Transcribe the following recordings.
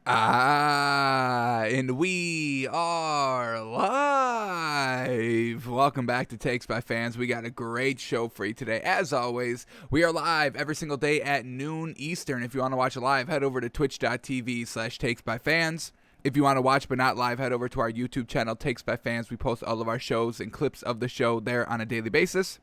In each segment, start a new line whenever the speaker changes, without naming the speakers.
And we are live. Welcome back to Takes by Fans. We got a great show for you today. As always, we are live every single day at noon Eastern. If you want to watch it live, head over to twitch.tv/takesbyfans. If you want to watch but not live, head over to our YouTube channel, Takes by Fans. We post all of our shows and clips of the show there on a daily basis.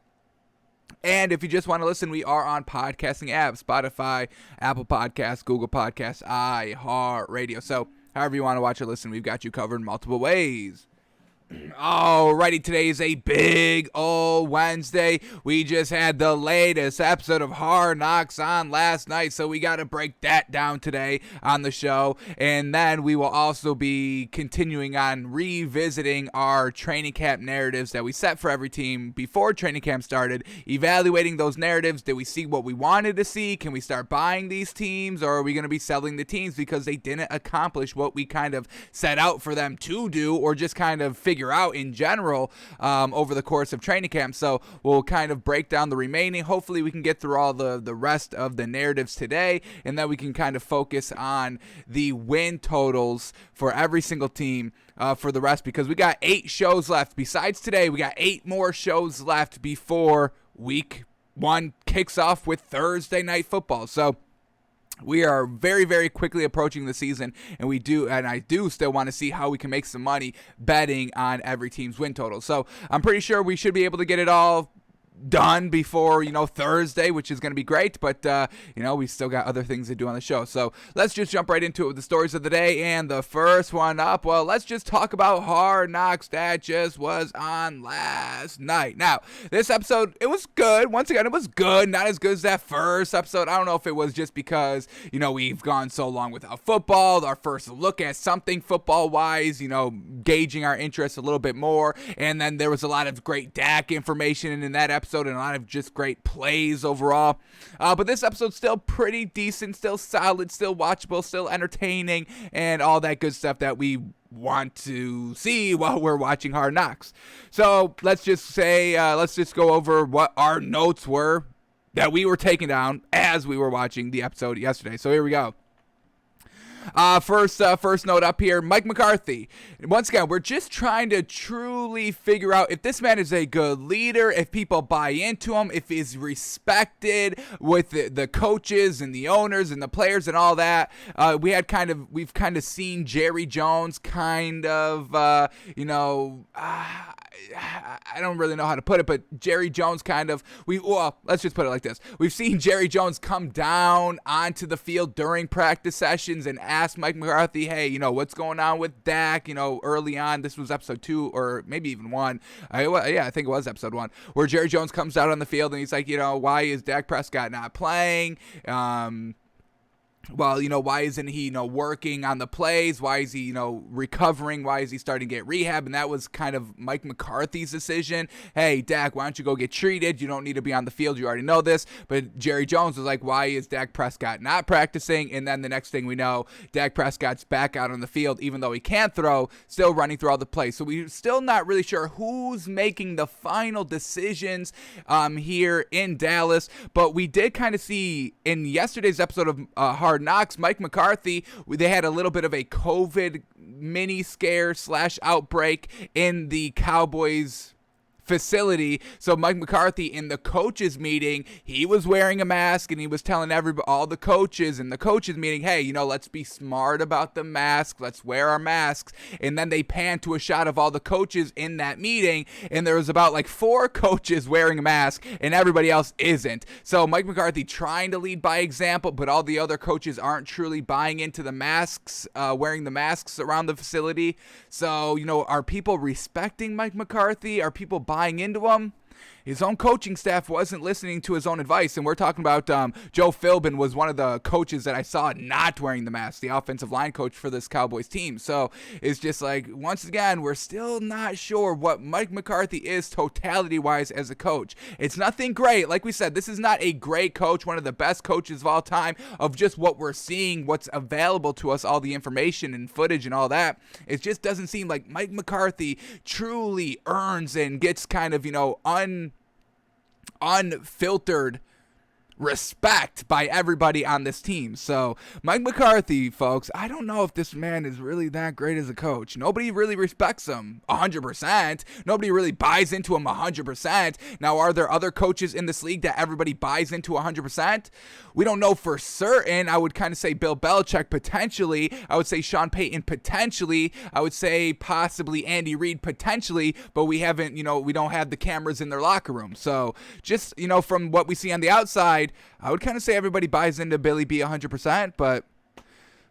And if you just want to listen, we are on podcasting apps, Spotify, Apple Podcasts, Google Podcasts, iHeartRadio. So however you want to watch or listen, we've got you covered in multiple ways. Alrighty, today is a big old Wednesday. We just had the latest episode of Hard Knocks on last night, so we got to break that down today on the show. And then we will also be continuing on revisiting our training camp narratives that we set for every team before training camp started, evaluating those narratives. Did we see what we wanted to see? Can we start buying these teams, or are we going to be selling the teams because they didn't accomplish what we kind of set out for them to do, or just kind of figure out in general over the course of training camp? So we'll kind of break down the remaining. Hopefully we can get through all the rest of the narratives today, and then we can kind of focus on the win totals for every single team for the rest, because we got 8 shows left. Besides today, we got 8 more shows left before week 1 kicks off with Thursday Night Football. So we are very, very quickly approaching the season, and I do still want to see how we can make some money betting on every team's win total. So I'm pretty sure we should be able to get it all done before, Thursday, which is going to be great, but, we still got other things to do on the show. So let's just jump right into it with the stories of the day, and the first one up, well, let's just talk about Hard Knocks that just was on last night. Now, this episode, it was good. Once again, it was good, not as good as that first episode. I don't know if it was just because, we've gone so long without football, our first look at something football-wise, gauging our interest a little bit more, and then there was a lot of great Dak information in that episode, and a lot of just great plays overall. But this episode's still pretty decent, still solid, still watchable, still entertaining, and all that good stuff that we want to see while we're watching Hard Knocks. So let's just go over what our notes were that we were taking down as we were watching the episode yesterday. So here we go. First note up here, Mike McCarthy. Once again, we're just trying to truly figure out if this man is a good leader, if people buy into him, if he's respected with the coaches and the owners and the players and all that. We've kind of seen Jerry Jones kind of, I don't really know how to put it, but Jerry Jones let's just put it like this. We've seen Jerry Jones come down onto the field during practice sessions and ask Mike McCarthy, hey, what's going on with Dak? Early on, this was episode 2 or maybe even 1. I think it was episode 1, where Jerry Jones comes out on the field and he's like, why is Dak Prescott not playing? Why isn't he, working on the plays? Why is he, recovering? Why is he starting to get rehab? And that was kind of Mike McCarthy's decision. Hey, Dak, why don't you go get treated? You don't need to be on the field. You already know this. But Jerry Jones was like, why is Dak Prescott not practicing? And then the next thing we know, Dak Prescott's back out on the field, even though he can't throw, still running through all the plays. So we're still not really sure who's making the final decisions here in Dallas. But we did kind of see in yesterday's episode of Hard Knocks, Mike McCarthy, they had a little bit of a COVID mini scare / outbreak in the Cowboys facility. So Mike McCarthy, in the coaches meeting, he was wearing a mask, and he was telling all the coaches in the coaches meeting, hey, let's be smart about the mask, let's wear our masks. And then they panned to a shot of all the coaches in that meeting, and there was about 4 coaches wearing a mask and everybody else isn't. So Mike McCarthy trying to lead by example, but all the other coaches aren't truly buying into the masks, wearing the masks around the facility. So are people respecting Mike McCarthy? Are people buying into him? His own coaching staff wasn't listening to his own advice, and we're talking about Joe Philbin was one of the coaches that I saw not wearing the mask, the offensive line coach for this Cowboys team. So it's just once again, we're still not sure what Mike McCarthy is totality-wise as a coach. It's nothing great. Like we said, this is not a great coach, one of the best coaches of all time, of just what we're seeing, what's available to us, all the information and footage and all that. It just doesn't seem like Mike McCarthy truly earns and gets kind of, unfiltered respect by everybody on this team. So Mike McCarthy, folks, I don't know if this man is really that great as a coach. Nobody really respects him 100%. Nobody really buys into him 100%. Now, are there other coaches in this league that everybody buys into 100%? We don't know for certain. I would kind of say Bill Belichick potentially. I would say Sean Payton potentially. I would say possibly Andy Reid potentially, but we haven't, we don't have the cameras in their locker room. So just, from what we see on the outside, I would kind of say everybody buys into Billy B 100%, but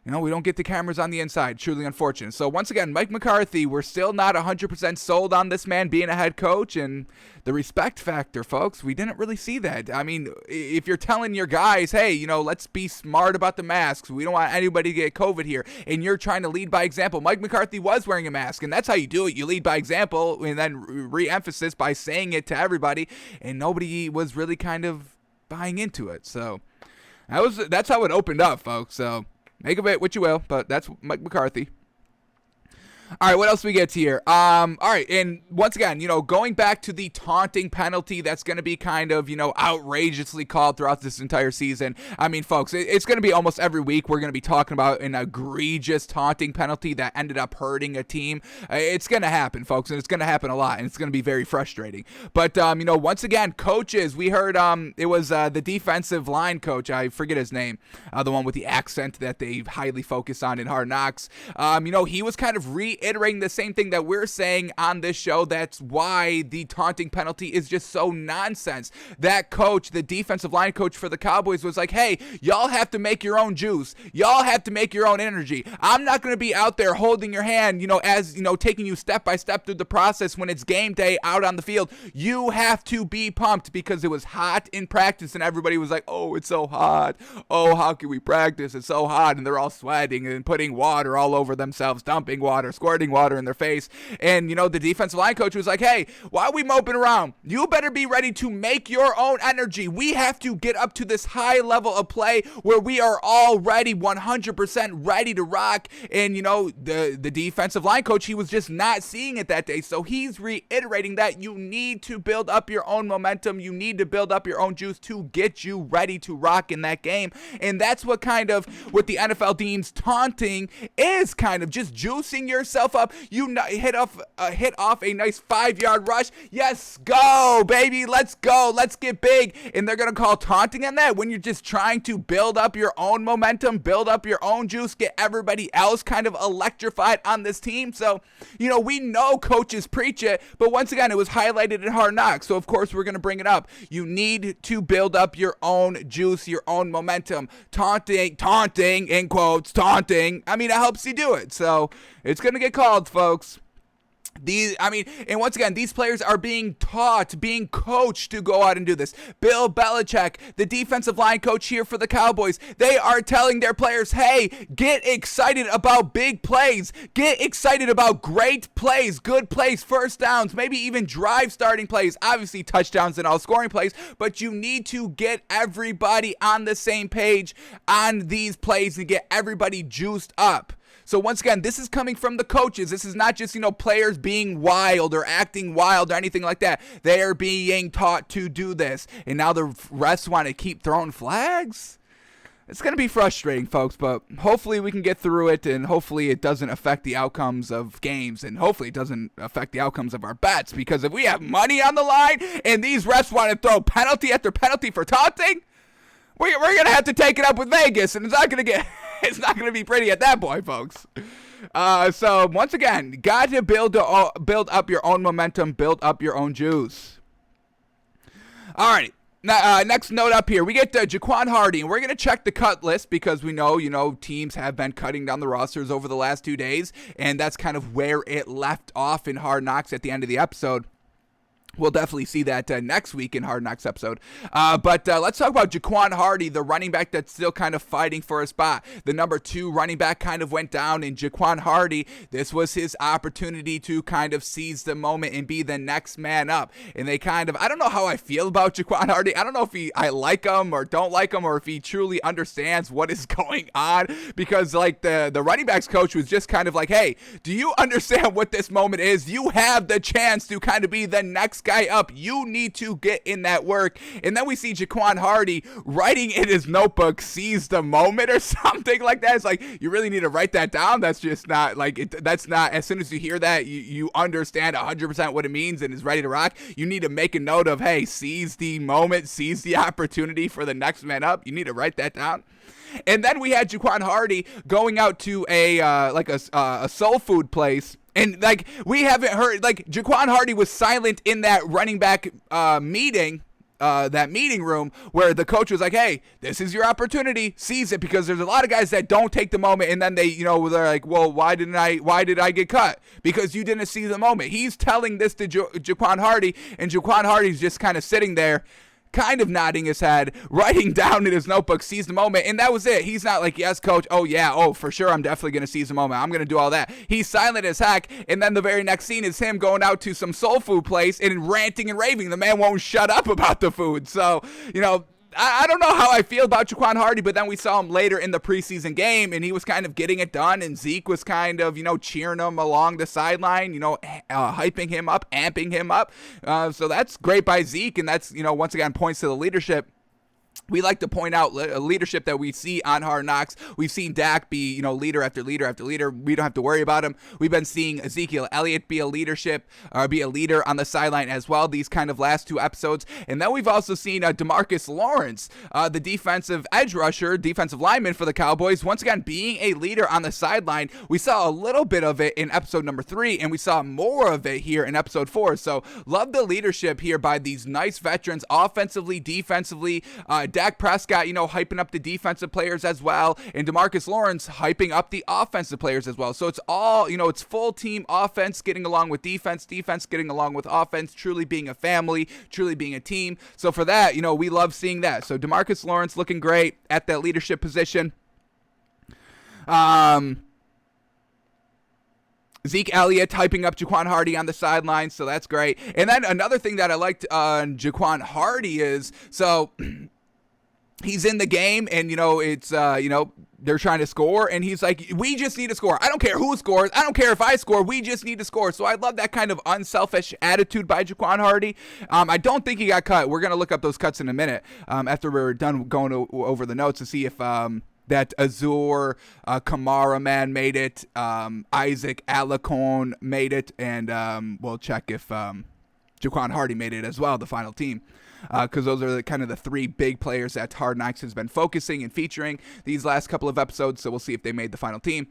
we don't get the cameras on the inside. Truly unfortunate. So once again, Mike McCarthy, we're still not 100% sold on this man being a head coach, and the respect factor, folks, we didn't really see that. I mean, if you're telling your guys, hey, let's be smart about the masks. We don't want anybody to get COVID here, and you're trying to lead by example. Mike McCarthy was wearing a mask, and that's how you do it. You lead by example, and then re-emphasis by saying it to everybody, and nobody was really kind of buying into it. So that's how it opened up, folks. So make of it what you will, but that's Mike McCarthy. All right, what else we get here? All right, and once again, going back to the taunting penalty that's going to be kind of, outrageously called throughout this entire season. I mean, folks, it's going to be almost every week we're going to be talking about an egregious taunting penalty that ended up hurting a team. It's going to happen, folks, and it's going to happen a lot, and it's going to be very frustrating. But, once again, coaches, we heard it was the defensive line coach, I forget his name, the one with the accent that they highly focus on in Hard Knocks. He was kind of reiterating the same thing that we're saying on this show. That's why the taunting penalty is just so nonsense. That coach, the defensive line coach for the Cowboys, was like, hey, y'all have to make your own juice. Y'all have to make your own energy. I'm not going to be out there holding your hand, as, taking you step by step through the process when it's game day out on the field. You have to be pumped because it was hot in practice and everybody was like, oh, it's so hot. Oh, how can we practice? It's so hot. And they're all sweating and putting water all over themselves, dumping water, squirting water in their face. And, the defensive line coach was like, hey, why are we moping around? You better be ready to make your own energy. We have to get up to this high level of play where we are already 100% ready to rock. And, the defensive line coach, he was just not seeing it that day. So he's reiterating that you need to build up your own momentum. You need to build up your own juice to get you ready to rock in that game. And that's what the NFL deems taunting is, kind of just juicing yourself up. You hit off a nice 5-yard rush. Yes, go, baby. Let's go. Let's get big. And they're going to call taunting on that when you're just trying to build up your own momentum, build up your own juice, get everybody else kind of electrified on this team. So, we know coaches preach it, but once again, it was highlighted in Hard Knocks. So, of course, we're going to bring it up. You need to build up your own juice, your own momentum. Taunting, in quotes, taunting. I mean, it helps you do it. So, it's going to get called, folks. And once again, these players are being taught, being coached to go out and do this. Bill Belichick, the defensive line coach here for the Cowboys, they are telling their players, hey, get excited about big plays. Get excited about great plays, good plays, first downs, maybe even drive starting plays, obviously touchdowns and all scoring plays, but you need to get everybody on the same page on these plays and get everybody juiced up. So once again, this is coming from the coaches. This is not just, players being wild or acting wild or anything like that. They are being taught to do this. And now the refs want to keep throwing flags? It's going to be frustrating, folks, but hopefully we can get through it, and hopefully it doesn't affect the outcomes of games, and hopefully it doesn't affect the outcomes of our bets, because if we have money on the line and these refs want to throw penalty after penalty for taunting, we're going to have to take it up with Vegas, and it's not going to be pretty at that point, folks. So, once again, got to build up your own momentum, build up your own juice. All right. Next note up here, we get Jaquan Hardy, and we're going to check the cut list because we know, teams have been cutting down the rosters over the last 2 days, and that's kind of where it left off in Hard Knocks at the end of the episode. We'll definitely see that next week in Hard Knocks episode. But let's talk about Jaquan Hardy, the running back that's still kind of fighting for a spot. The number 2 running back kind of went down, and Jaquan Hardy, this was his opportunity to kind of seize the moment and be the next man up. And I don't know how I feel about Jaquan Hardy. I don't know if I like him or don't like him, or if he truly understands what is going on, because the running backs coach was just kind of like, hey, do you understand what this moment is? You have the chance to kind of be the next guy up. You need to get in that work. And then we see Jaquan Hardy writing in his notebook, seize the moment or something like that. It's like, you really need to write that down. That's just not like, that's not, as soon as you hear that, you understand 100% what it means and is ready to rock. You need to make a note of, hey, seize the moment, seize the opportunity for the next man up. You need to write that down. And then we had Jaquan Hardy going out to a soul food place. And, like, we haven't heard, like, Jaquan Hardy was silent in that running back meeting, that meeting room, where the coach was like, hey, this is your opportunity, seize it, because there's a lot of guys that don't take the moment, and then they're like, well, why did I get cut? Because you didn't see the moment. He's telling this to Jaquan Hardy, and Jaquan Hardy's just kind of sitting there, kind of nodding his head, writing down in his notebook, seize the moment, and that was it. He's not like, yes, coach, for sure, I'm definitely going to seize the moment, I'm going to do all that. He's silent as heck, and then the very next scene is him going out to some soul food place and ranting and raving. The man won't shut up about the food. So, I don't know how I feel about Jaquan Hardy, but then we saw him later in the preseason game, and he was kind of getting it done, and Zeke was kind of, cheering him along the sideline, hyping him up, amping him up. So that's great by Zeke, and that's, once again, points to the leadership. We like to point out leadership that we see on Hard Knocks. We've seen Dak be, leader after leader after leader. We don't have to worry about him. We've been seeing Ezekiel Elliott be a leader on the sideline as well, these kind of last two episodes. And then we've also seen DeMarcus Lawrence, the defensive edge rusher, defensive lineman for the Cowboys, once again being a leader on the sideline. We saw a little bit of it in episode number 3, and we saw more of it here in episode 4. So love the leadership here by these nice veterans, offensively, defensively. Dak Prescott, hyping up the defensive players as well, and DeMarcus Lawrence hyping up the offensive players as well. So it's all, it's full team offense getting along with defense getting along with offense, truly being a family, truly being a team. So for that, we love seeing that. So DeMarcus Lawrence looking great at that leadership position. Zeke Elliott hyping up Jaquan Hardy on the sidelines, so that's great. And then another thing that I liked on Jaquan Hardy is, so he's in the game, and it's they're trying to score, and he's like, we just need to score. I don't care who scores. I don't care if I score. We just need to score. So I love that kind of unselfish attitude by Jaquan Hardy. I don't think he got cut. We're going to look up those cuts in a minute after we're done going over the notes to see if that Azur Kamara man made it, Isaac Alacone made it, and we'll check if Jaquan Hardy made it as well, the final team. Because those are kind of the 3 big players that Hard Knocks has been focusing and featuring these last couple of episodes, so we'll see if they made the final team.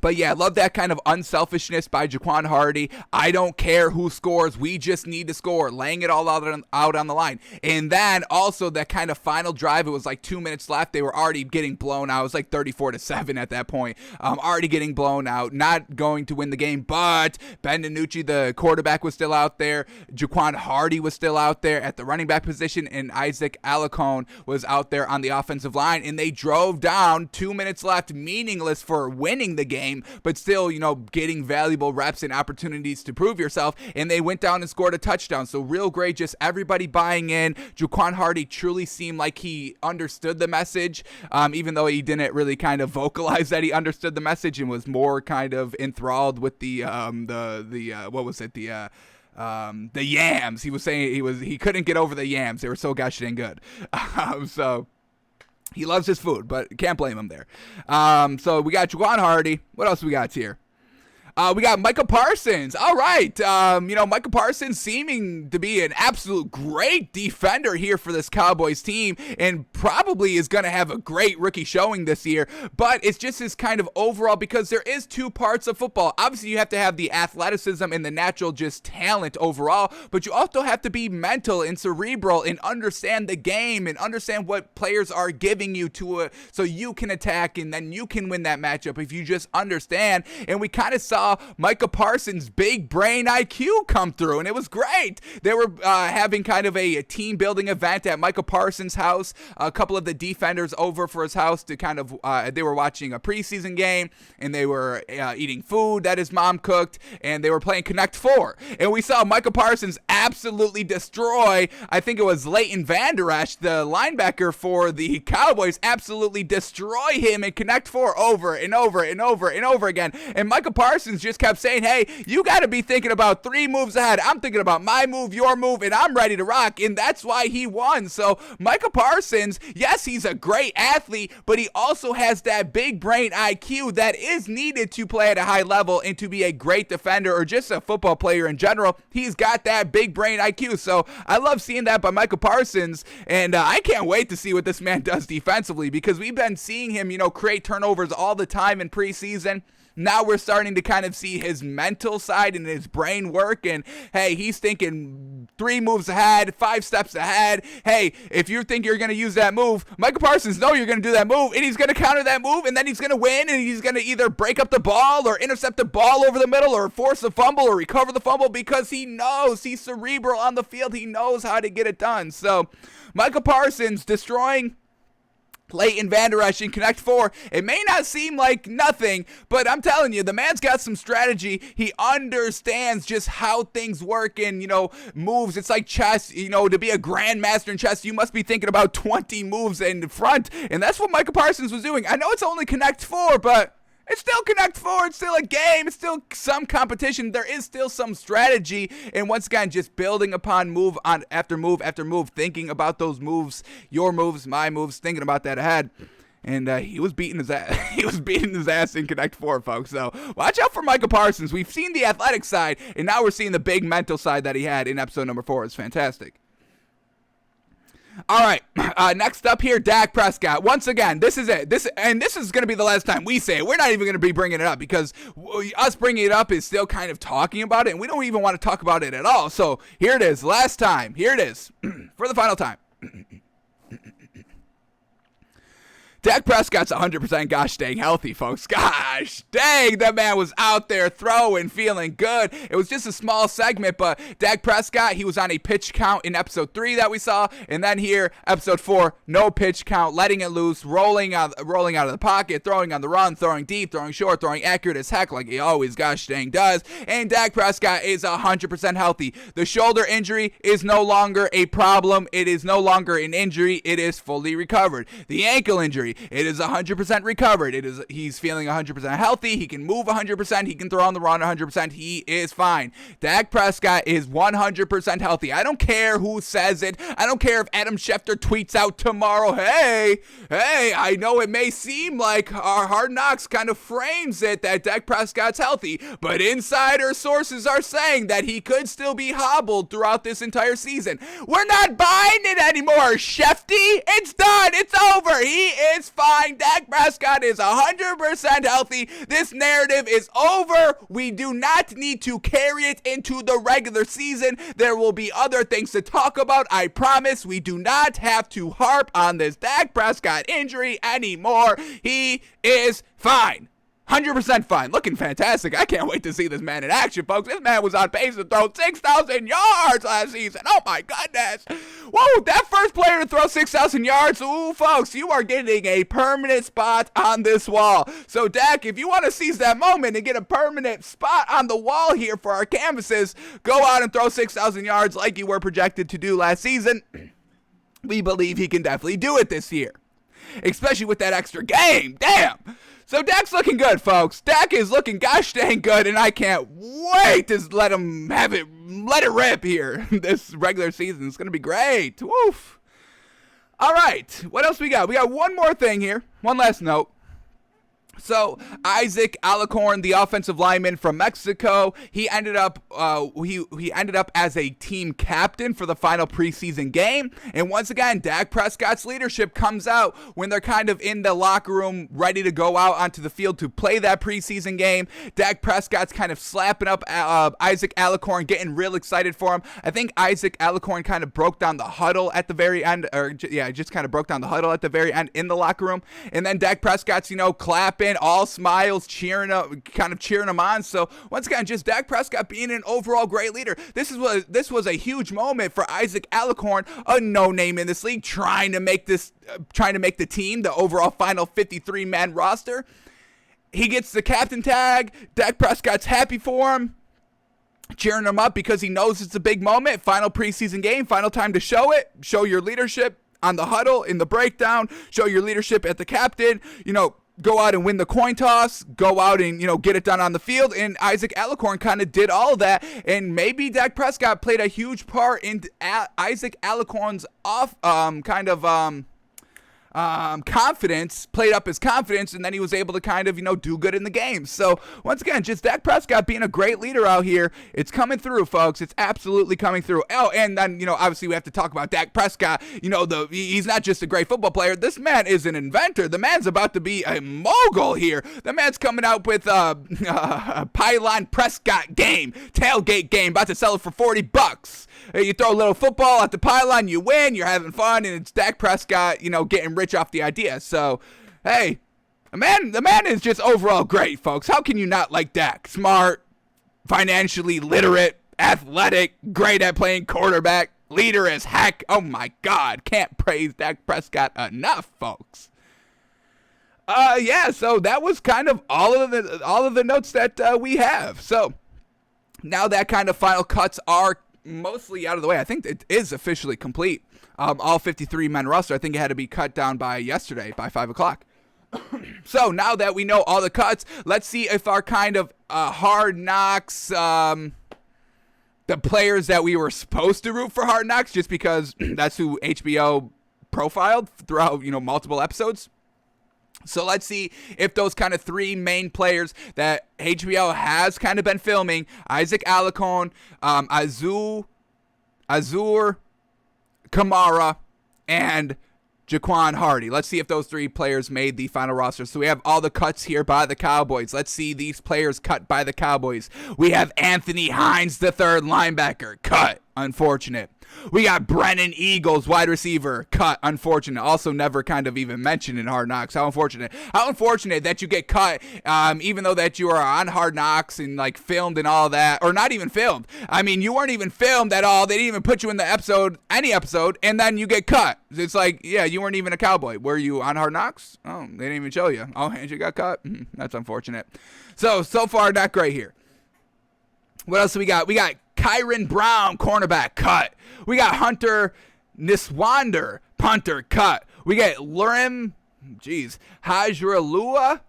But yeah, I love that kind of unselfishness by Jaquan Hardy. I don't care who scores. We just need to score. Laying it all out on the line. And then also that kind of final drive, it was like 2 minutes left. They were already getting blown out. It was like 34-7 at that point. Already getting blown out. Not going to win the game. But Ben DiNucci, the quarterback, was still out there. Jaquan Hardy was still out there at the running back position. And Isaac Alacone was out there on the offensive line. And they drove down. 2 minutes left. Meaningless for winning the game, but still, getting valuable reps and opportunities to prove yourself, and they went down and scored a touchdown. So real great, just everybody buying in. Jaquan Hardy truly seemed like he understood the message, even though he didn't really kind of vocalize that he understood the message, and was more kind of enthralled with the yams. He was saying he couldn't get over the yams. They were so gosh dang good. So he loves his food, but can't blame him there. So we got Jaquan Hardy. What else we got here? We got Micah Parsons. All right. Micah Parsons seeming to be an absolute great defender here for this Cowboys team, and probably is going to have a great rookie showing this year. But it's just his kind of overall, because there is 2 parts of football. Obviously, you have to have the athleticism and the natural just talent overall, but you also have to be mental and cerebral and understand the game and understand what players are giving you so you can attack, and then you can win that matchup if you just understand. And we kind of saw Micah Parsons' big brain IQ come through, and it was great. They were having kind of a team building event at Micah Parsons' house. A couple of the defenders over for his house to kind of, they were watching a preseason game, and they were eating food that his mom cooked, and they were playing Connect 4. And we saw Micah Parsons absolutely destroy, I think it was Leighton Vander Esch, the linebacker for the Cowboys, absolutely destroy him in Connect 4 over and over and over and over again. And Micah Parsons Parsons just kept saying, hey, you got to be thinking about 3 moves ahead. I'm thinking about my move, your move, and I'm ready to rock, and that's why he won. So Micah Parsons, yes, he's a great athlete, but he also has that big brain IQ that is needed to play at a high level and to be a great defender or just a football player in general. He's got that big brain IQ. So I love seeing that by Micah Parsons, and I can't wait to see what this man does defensively, because we've been seeing him, create turnovers all the time in preseason. Now we're starting to kind of see his mental side and his brain work, and hey, he's thinking 3 moves ahead, 5 steps ahead. Hey, if you think you're going to use that move, Micah Parsons knows you're going to do that move, and he's going to counter that move, and then he's going to win, and he's going to either break up the ball or intercept the ball over the middle or force a fumble or recover the fumble, because he knows he's cerebral on the field. He knows how to get it done. So Micah Parsons destroying Leighton, Vander Esch in Connect 4. It may not seem like nothing, but I'm telling you, the man's got some strategy. He understands just how things work and, moves. It's like chess. To be a grandmaster in chess, you must be thinking about 20 moves in front, and that's what Micah Parsons was doing. I know it's only Connect 4, but it's still Connect 4. It's still a game. It's still some competition. There is still some strategy. And once again, just building upon move on after move after move, thinking about those moves, your moves, my moves, thinking about that ahead. And he was beating his ass. He was beating his ass in Connect 4, folks. So watch out for Micah Parsons. We've seen the athletic side, and now we're seeing the big mental side that he had in episode number 4. It's fantastic. All right, next up here, Dak Prescott. Once again, this is it. This is going to be the last time we say it. We're not even going to be bringing it up, because us bringing it up is still kind of talking about it, and we don't even want to talk about it at all. So here it is, last time. Here it is, for the final time. Dak Prescott's 100% gosh dang healthy, folks. Gosh dang, that man was out there throwing, feeling good. It was just a small segment, but Dak Prescott, he was on a pitch count in episode 3 that we saw, and then here, episode 4, no pitch count, letting it loose, rolling out of the pocket, throwing on the run, throwing deep, throwing short, throwing accurate as heck, like he always gosh dang does. And Dak Prescott is 100% healthy. The shoulder injury is no longer a problem. It is no longer an injury. It is fully recovered. The ankle injury, it is 100% recovered. He's feeling 100% healthy. He can move 100%. He can throw on the run 100%. He is fine. Dak Prescott is 100% healthy. I don't care who says it. I don't care if Adam Schefter tweets out tomorrow, hey, I know it may seem like our Hard Knocks kind of frames it that Dak Prescott's healthy, but insider sources are saying that he could still be hobbled throughout this entire season. We're not buying it anymore, Shefty. It's done. It's over. He is fine. Dak Prescott is 100% healthy. This narrative is over. We do not need to carry it into the regular season. There will be other things to talk about. I promise we do not have to harp on this Dak Prescott injury anymore. He is fine. 100% fine. Looking fantastic. I can't wait to see this man in action, folks. This man was on pace to throw 6,000 yards last season. Oh, my goodness. Whoa, that first player to throw 6,000 yards. Ooh, folks, you are getting a permanent spot on this wall. So, Dak, if you want to seize that moment and get a permanent spot on the wall here for our canvases, go out and throw 6,000 yards like you were projected to do last season. We believe he can definitely do it this year, especially with that extra game. Damn. So Dak's looking good, folks. Dak is looking gosh dang good, and I can't wait to let him have it, let it rip here this regular season. It's going to be great. Woof. All right, what else we got? We got one more thing here, one last note. So Isaac Alicorn, the offensive lineman from Mexico, he ended up he ended up as a team captain for the final preseason game. And once again, Dak Prescott's leadership comes out when they're kind of in the locker room ready to go out onto the field to play that preseason game. Dak Prescott's kind of slapping up Isaac Alicorn, getting real excited for him. I think Isaac Alicorn kind of broke down the huddle at the very end, just kind of broke down the huddle at the very end in the locker room. And then Dak Prescott's, clapping, all smiles, cheering him on. So once again, just Dak Prescott being an overall great leader. This was a huge moment for Isaac Alicorn, a no-name in this league, trying to make the team, the overall final 53-man roster. He gets the captain tag. Dak Prescott's happy for him, cheering him up because he knows it's a big moment. Final preseason game, final time to show it. Show your leadership on the huddle, in the breakdown. Show your leadership at the captain. go out and win the coin toss, go out and, get it done on the field. And Isaac Alicorn kind of did all of that. And maybe Dak Prescott played a huge part in Isaac Alicorn's confidence, played up his confidence, and then he was able to kind of, do good in the game. So, once again, just Dak Prescott being a great leader out here. It's coming through, folks. It's absolutely coming through. Oh, and then, obviously we have to talk about Dak Prescott. He's not just a great football player. This man is an inventor. The man's about to be a mogul here. The man's coming out with a pylon Prescott game, tailgate game, about to sell it for $40. You throw a little football at the pylon, you win, you're having fun, and it's Dak Prescott, getting rich off the idea. So, hey, the man is just overall great, folks. How can you not like Dak? Smart, financially literate, athletic, great at playing quarterback, leader as heck. Oh my God, can't praise Dak Prescott enough, folks. So that was kind of all of the notes that we have. So now that kind of final cuts are mostly out of the way. I think it is officially complete. All 53 men roster. I think it had to be cut down by yesterday by 5 o'clock. So now that we know all the cuts, let's see if our kind of Hard Knocks, the players that we were supposed to root for Hard Knocks, just because that's who HBO profiled throughout multiple episodes. So let's see if those kind of three main players that HBO has kind of been filming, Isaac Alicorn, Azur Kamara, and Jaquan Hardy. Let's see if those three players made the final roster. So we have all the cuts here by the Cowboys. Let's see these players cut by the Cowboys. We have Anthony Hines, the third linebacker, cut. Unfortunate. We got Brennan Eagles, wide receiver, cut. Unfortunate. Also never kind of even mentioned in Hard Knocks. How unfortunate. How unfortunate that you get cut, even though that you are on Hard Knocks and like filmed and all that. Or not even filmed. I mean, you weren't even filmed at all. They didn't even put you in the episode, any episode, and then you get cut. It's like, yeah, you weren't even a Cowboy. Were you on Hard Knocks? Oh, they didn't even show you. Oh, and you got cut? That's unfortunate. So far, not great here. What else do we got? We got Kyron Brown, cornerback, cut. We got Hunter Niswander, punter, cut. We get Lurim, Hajrullah,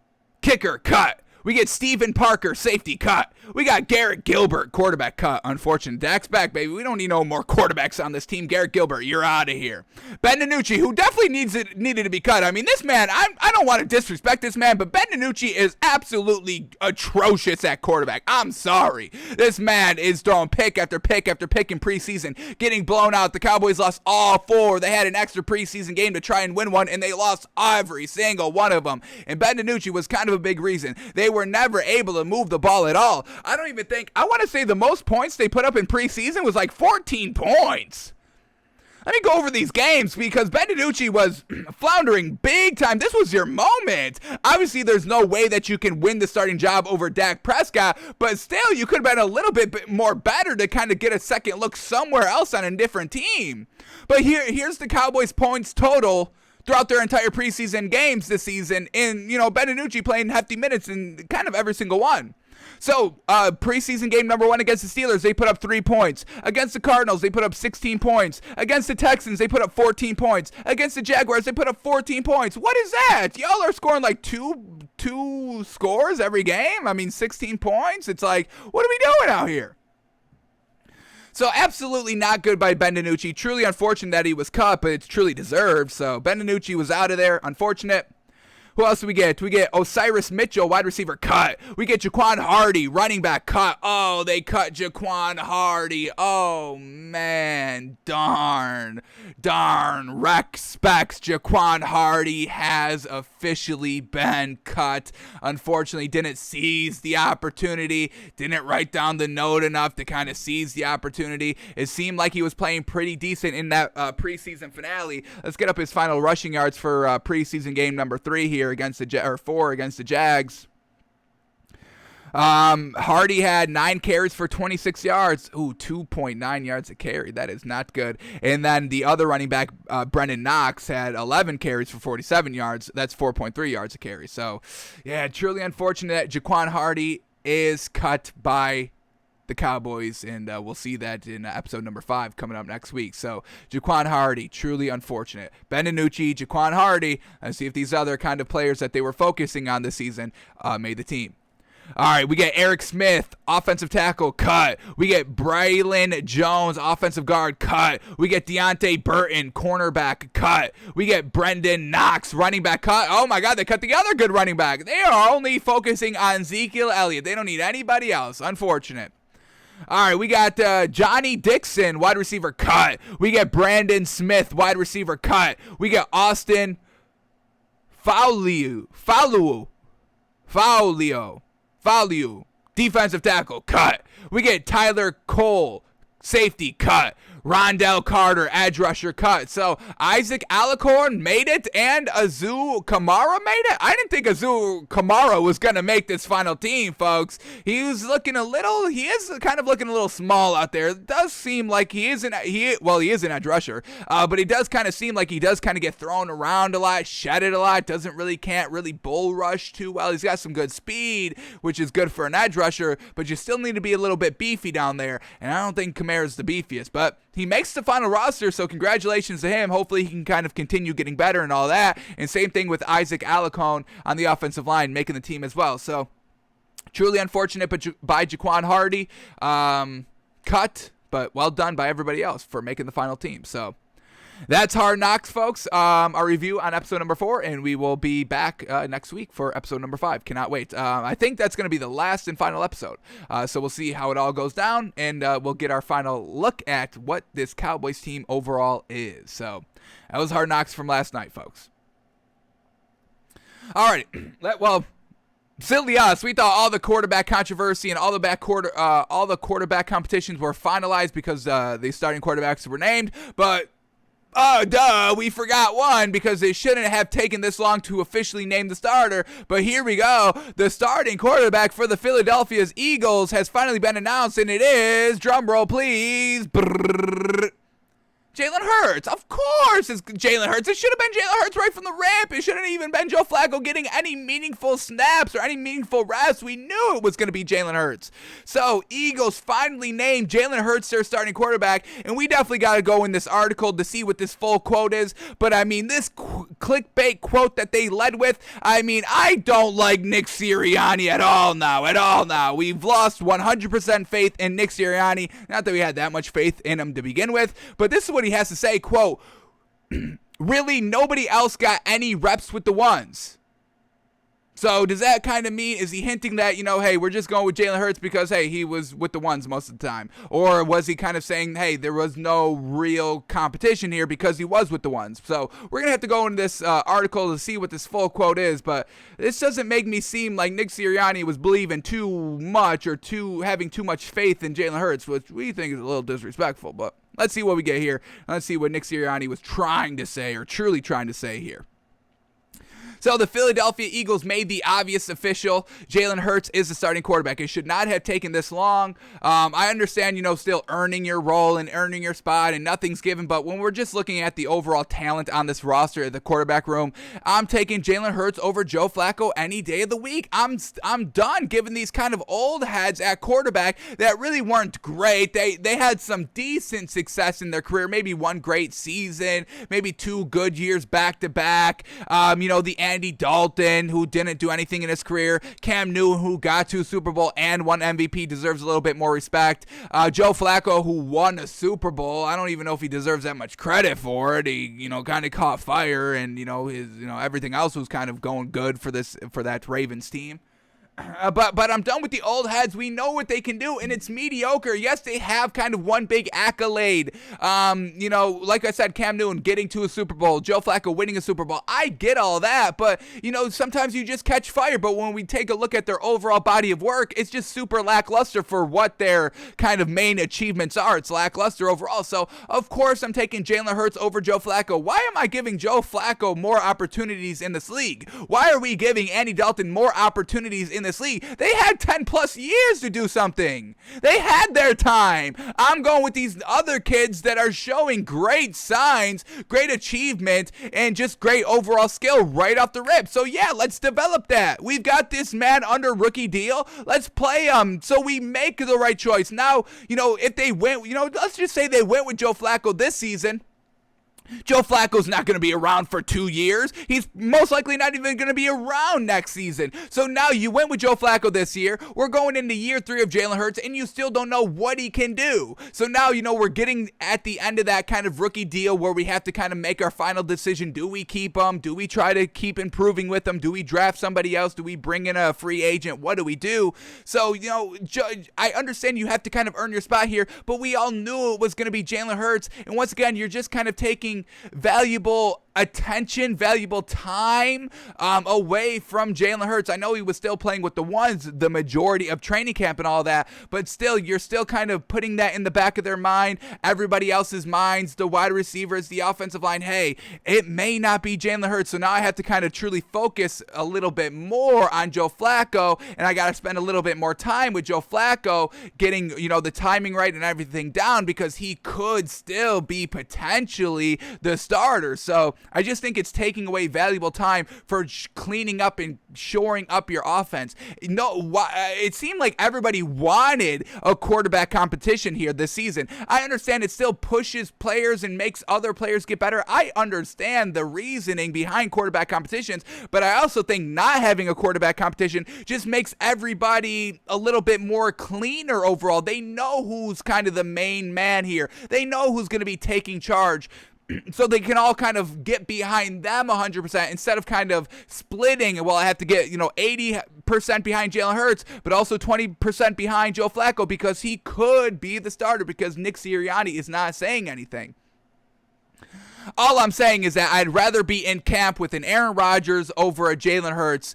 kicker, cut. We get Stephen Parker, safety, cut. We got Garrett Gilbert, quarterback, cut. Unfortunate. Dak's back, baby. We don't need no more quarterbacks on this team. Garrett Gilbert, you're out of here. Ben DiNucci, who definitely needed to be cut. I mean, this man, I don't want to disrespect this man, but Ben DiNucci is absolutely atrocious at quarterback. I'm sorry. This man is throwing pick after pick after pick in preseason, getting blown out. The Cowboys lost all four. They had an extra preseason game to try and win one, and they lost every single one of them. And Ben DiNucci was kind of a big reason. They were never able to move the ball at all. I want to say the most points they put up in preseason was like 14 points. Let me go over these games because Ben DiNucci was floundering big time. This was your moment. Obviously, there's no way that you can win the starting job over Dak Prescott, but still, you could have been a little bit more better to kind of get a second look somewhere else on a different team. But here's the Cowboys' points total throughout their entire preseason games this season, and Ben DiNucci playing hefty minutes in kind of every single one. So, preseason game number 1 against the Steelers, they put up 3 points. Against the Cardinals, they put up 16 points. Against the Texans, they put up 14 points. Against the Jaguars, they put up 14 points. What is that? Y'all are scoring like two scores every game? I mean, 16 points? It's like, what are we doing out here? So absolutely not good by Ben DiNucci. Truly unfortunate that he was cut, but it's truly deserved. So Ben DiNucci was out of there. Unfortunate. Who else do we get? We get Osiris Mitchell, wide receiver, cut. We get Jaquan Hardy, running back, cut. Oh, they cut Jaquan Hardy. Oh, man. Darn. Rex Specs. Jaquan Hardy has officially been cut. Unfortunately, didn't seize the opportunity. Didn't write down the note enough to kind of seize the opportunity. It seemed like he was playing pretty decent in that preseason finale. Let's get up his final rushing yards for preseason game number 3 here. Against the 4 against the Jags. Hardy had 9 carries for 26 yards. Ooh, 2.9 yards a carry. That is not good. And then the other running back, Brendan Knox, had 11 carries for 47 yards. That's 4.3 yards a carry. So, yeah, truly unfortunate that Jaquan Hardy is cut by the Cowboys, and we'll see that in episode number 5 coming up next week. So Jaquan Hardy, truly unfortunate. Ben DiNucci, Jaquan Hardy, and see if these other kind of players that they were focusing on this season made the team. All right, we get Eric Smith, offensive tackle, cut. We get Braylon Jones, offensive guard, cut. We get Deontay Burton, cornerback, cut. We get Brendan Knox, running back, cut. Oh, my God, they cut the other good running back. They are only focusing on Ezekiel Elliott. They don't need anybody else. Unfortunate. All right, we got Johnny Dixon, wide receiver, cut. We get Brandon Smith, wide receiver, cut. We get Austin Faulio, defensive tackle, cut. We get Tyler Cole, safety, cut. Rondell Carter, edge rusher, cut. So Isaac Alicorn made it, and Azu Kamara made it. I didn't think Azu Kamara was going to make this final team, folks. He is kind of looking a little small out there. It does seem like he is an edge rusher, but it does kind of seem like he does kind of get thrown around a lot, shedded a lot, can't really bull rush too well. He's got some good speed, which is good for an edge rusher, but you still need to be a little bit beefy down there, and I don't think Kamara's the beefiest, but he makes the final roster, so congratulations to him. Hopefully he can kind of continue getting better and all that. And same thing with Isaac Alicone on the offensive line, making the team as well. So truly unfortunate by Jaquan Hardy. Cut, but well done by everybody else for making the final team. So that's Hard Knocks, folks. Our review on episode number 4, and we will be back next week for episode number 5. Cannot wait. I think that's going to be the last and final episode. So we'll see how it all goes down, and we'll get our final look at what this Cowboys team overall is. So that was Hard Knocks from last night, folks. All right. Well, silly us. We thought all the quarterback controversy and all the quarterback competitions were finalized because the starting quarterbacks were named, but we forgot one because they shouldn't have taken this long to officially name the starter. But here we go. The starting quarterback for the Philadelphia Eagles has finally been announced, and it is, drumroll please, Jalen Hurts. Of course it's Jalen Hurts. It should have been Jalen Hurts right from the rip. It shouldn't even been Joe Flacco getting any meaningful snaps or any meaningful reps. We knew it was going to be Jalen Hurts. So Eagles finally named Jalen Hurts their starting quarterback, and we definitely got to go in this article to see what this full quote is. But I mean, this clickbait quote that they led with, I mean, I don't like Nick Sirianni at all now. We've lost 100% faith in Nick Sirianni. Not that we had that much faith in him to begin with, but this is what he has to say, quote, really nobody else got any reps with the ones. So does that kind of mean, is he hinting that, hey, we're just going with Jalen Hurts because, hey, he was with the ones most of the time? Or was he kind of saying, hey, there was no real competition here because he was with the ones? So we're going to have to go into this article to see what this full quote is, but this doesn't make me seem like Nick Sirianni was believing too much or having too much faith in Jalen Hurts, which we think is a little disrespectful, but let's see what we get here. Let's see what Nick Sirianni was trying to say or truly trying to say here. So the Philadelphia Eagles made the obvious official. Jalen Hurts is the starting quarterback. It should not have taken this long. I understand, still earning your role and earning your spot and nothing's given. But when we're just looking at the overall talent on this roster at the quarterback room, I'm taking Jalen Hurts over Joe Flacco any day of the week. I'm done giving these kind of old heads at quarterback that really weren't great. They had some decent success in their career. Maybe one great season, maybe 2 good years back to back. The Andy Dalton, who didn't do anything in his career. Cam Newton, who got to Super Bowl and won MVP, deserves a little bit more respect. Joe Flacco, who won a Super Bowl, I don't even know if he deserves that much credit for it. He, kind of caught fire, and his, everything else was kind of going good for that Ravens team. But I'm done with the old heads. We know what they can do, and it's mediocre. Yes, they have kind of one big accolade. Like I said, Cam Newton getting to a Super Bowl, Joe Flacco winning a Super Bowl. I get all that, but, sometimes you just catch fire. But when we take a look at their overall body of work, it's just super lackluster for what their kind of main achievements are. It's lackluster overall. So, of course, I'm taking Jalen Hurts over Joe Flacco. Why am I giving Joe Flacco more opportunities in this league? Why are we giving Andy Dalton more opportunities in this league. They had 10 plus years to do something. They had their time. I'm going with these other kids that are showing great signs, great achievement, and just great overall skill right off the rip. So yeah, let's develop that. We've got this man under rookie deal. Let's play him so we make the right choice. Now, if they went, let's just say they went with Joe Flacco this season. Joe Flacco's not going to be around for 2 years. He's most likely not even going to be around next season. So now you went with Joe Flacco this year. We're going into year 3 of Jalen Hurts, and you still don't know what he can do. So now, we're getting at the end of that kind of rookie deal where we have to kind of make our final decision. Do we keep him? Do we try to keep improving with him? Do we draft somebody else? Do we bring in a free agent? What do we do? So, I understand you have to kind of earn your spot here, but we all knew it was going to be Jalen Hurts. And once again, you're just kind of taking valuable attention, valuable time away from Jalen Hurts. I know he was still playing with the ones the majority of training camp and all that, but still, you're still kind of putting that in the back of their mind, everybody else's minds, the wide receivers, the offensive line. Hey, it may not be Jalen Hurts, so now I have to kind of truly focus a little bit more on Joe Flacco, and I got to spend a little bit more time with Joe Flacco getting, the timing right and everything down, because he could still be potentially the starter. So I just think it's taking away valuable time for cleaning up and shoring up your offense. It seemed like everybody wanted a quarterback competition here this season. I understand it still pushes players and makes other players get better. I understand the reasoning behind quarterback competitions, but I also think not having a quarterback competition just makes everybody a little bit more cleaner overall. They know who's kind of the main man here. They know who's going to be taking charge. So they can all kind of get behind them 100% instead of kind of splitting. Well, I have to get, 80% behind Jalen Hurts, but also 20% behind Joe Flacco because he could be the starter because Nick Sirianni is not saying anything. All I'm saying is that I'd rather be in camp with an Aaron Rodgers over a Jalen Hurts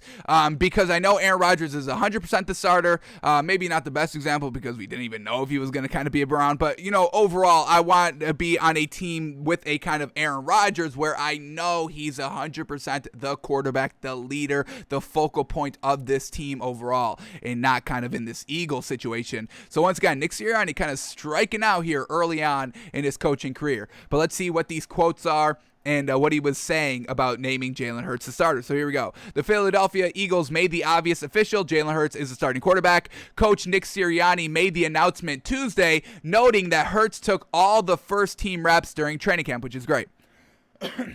because I know Aaron Rodgers is 100% the starter. Maybe not the best example because we didn't even know if he was going to kind of be around. But, overall, I want to be on a team with a kind of Aaron Rodgers where I know he's 100% the quarterback, the leader, the focal point of this team overall, and not kind of in this Eagles situation. So once again, Nick Sirianni kind of striking out here early on in his coaching career. But let's see what these quotes are and what he was saying about naming Jalen Hurts the starter. So here we go. The Philadelphia Eagles made the obvious official. Jalen Hurts is the starting quarterback. Coach Nick Sirianni made the announcement Tuesday, noting that Hurts took all the first-team reps during training camp, which is great.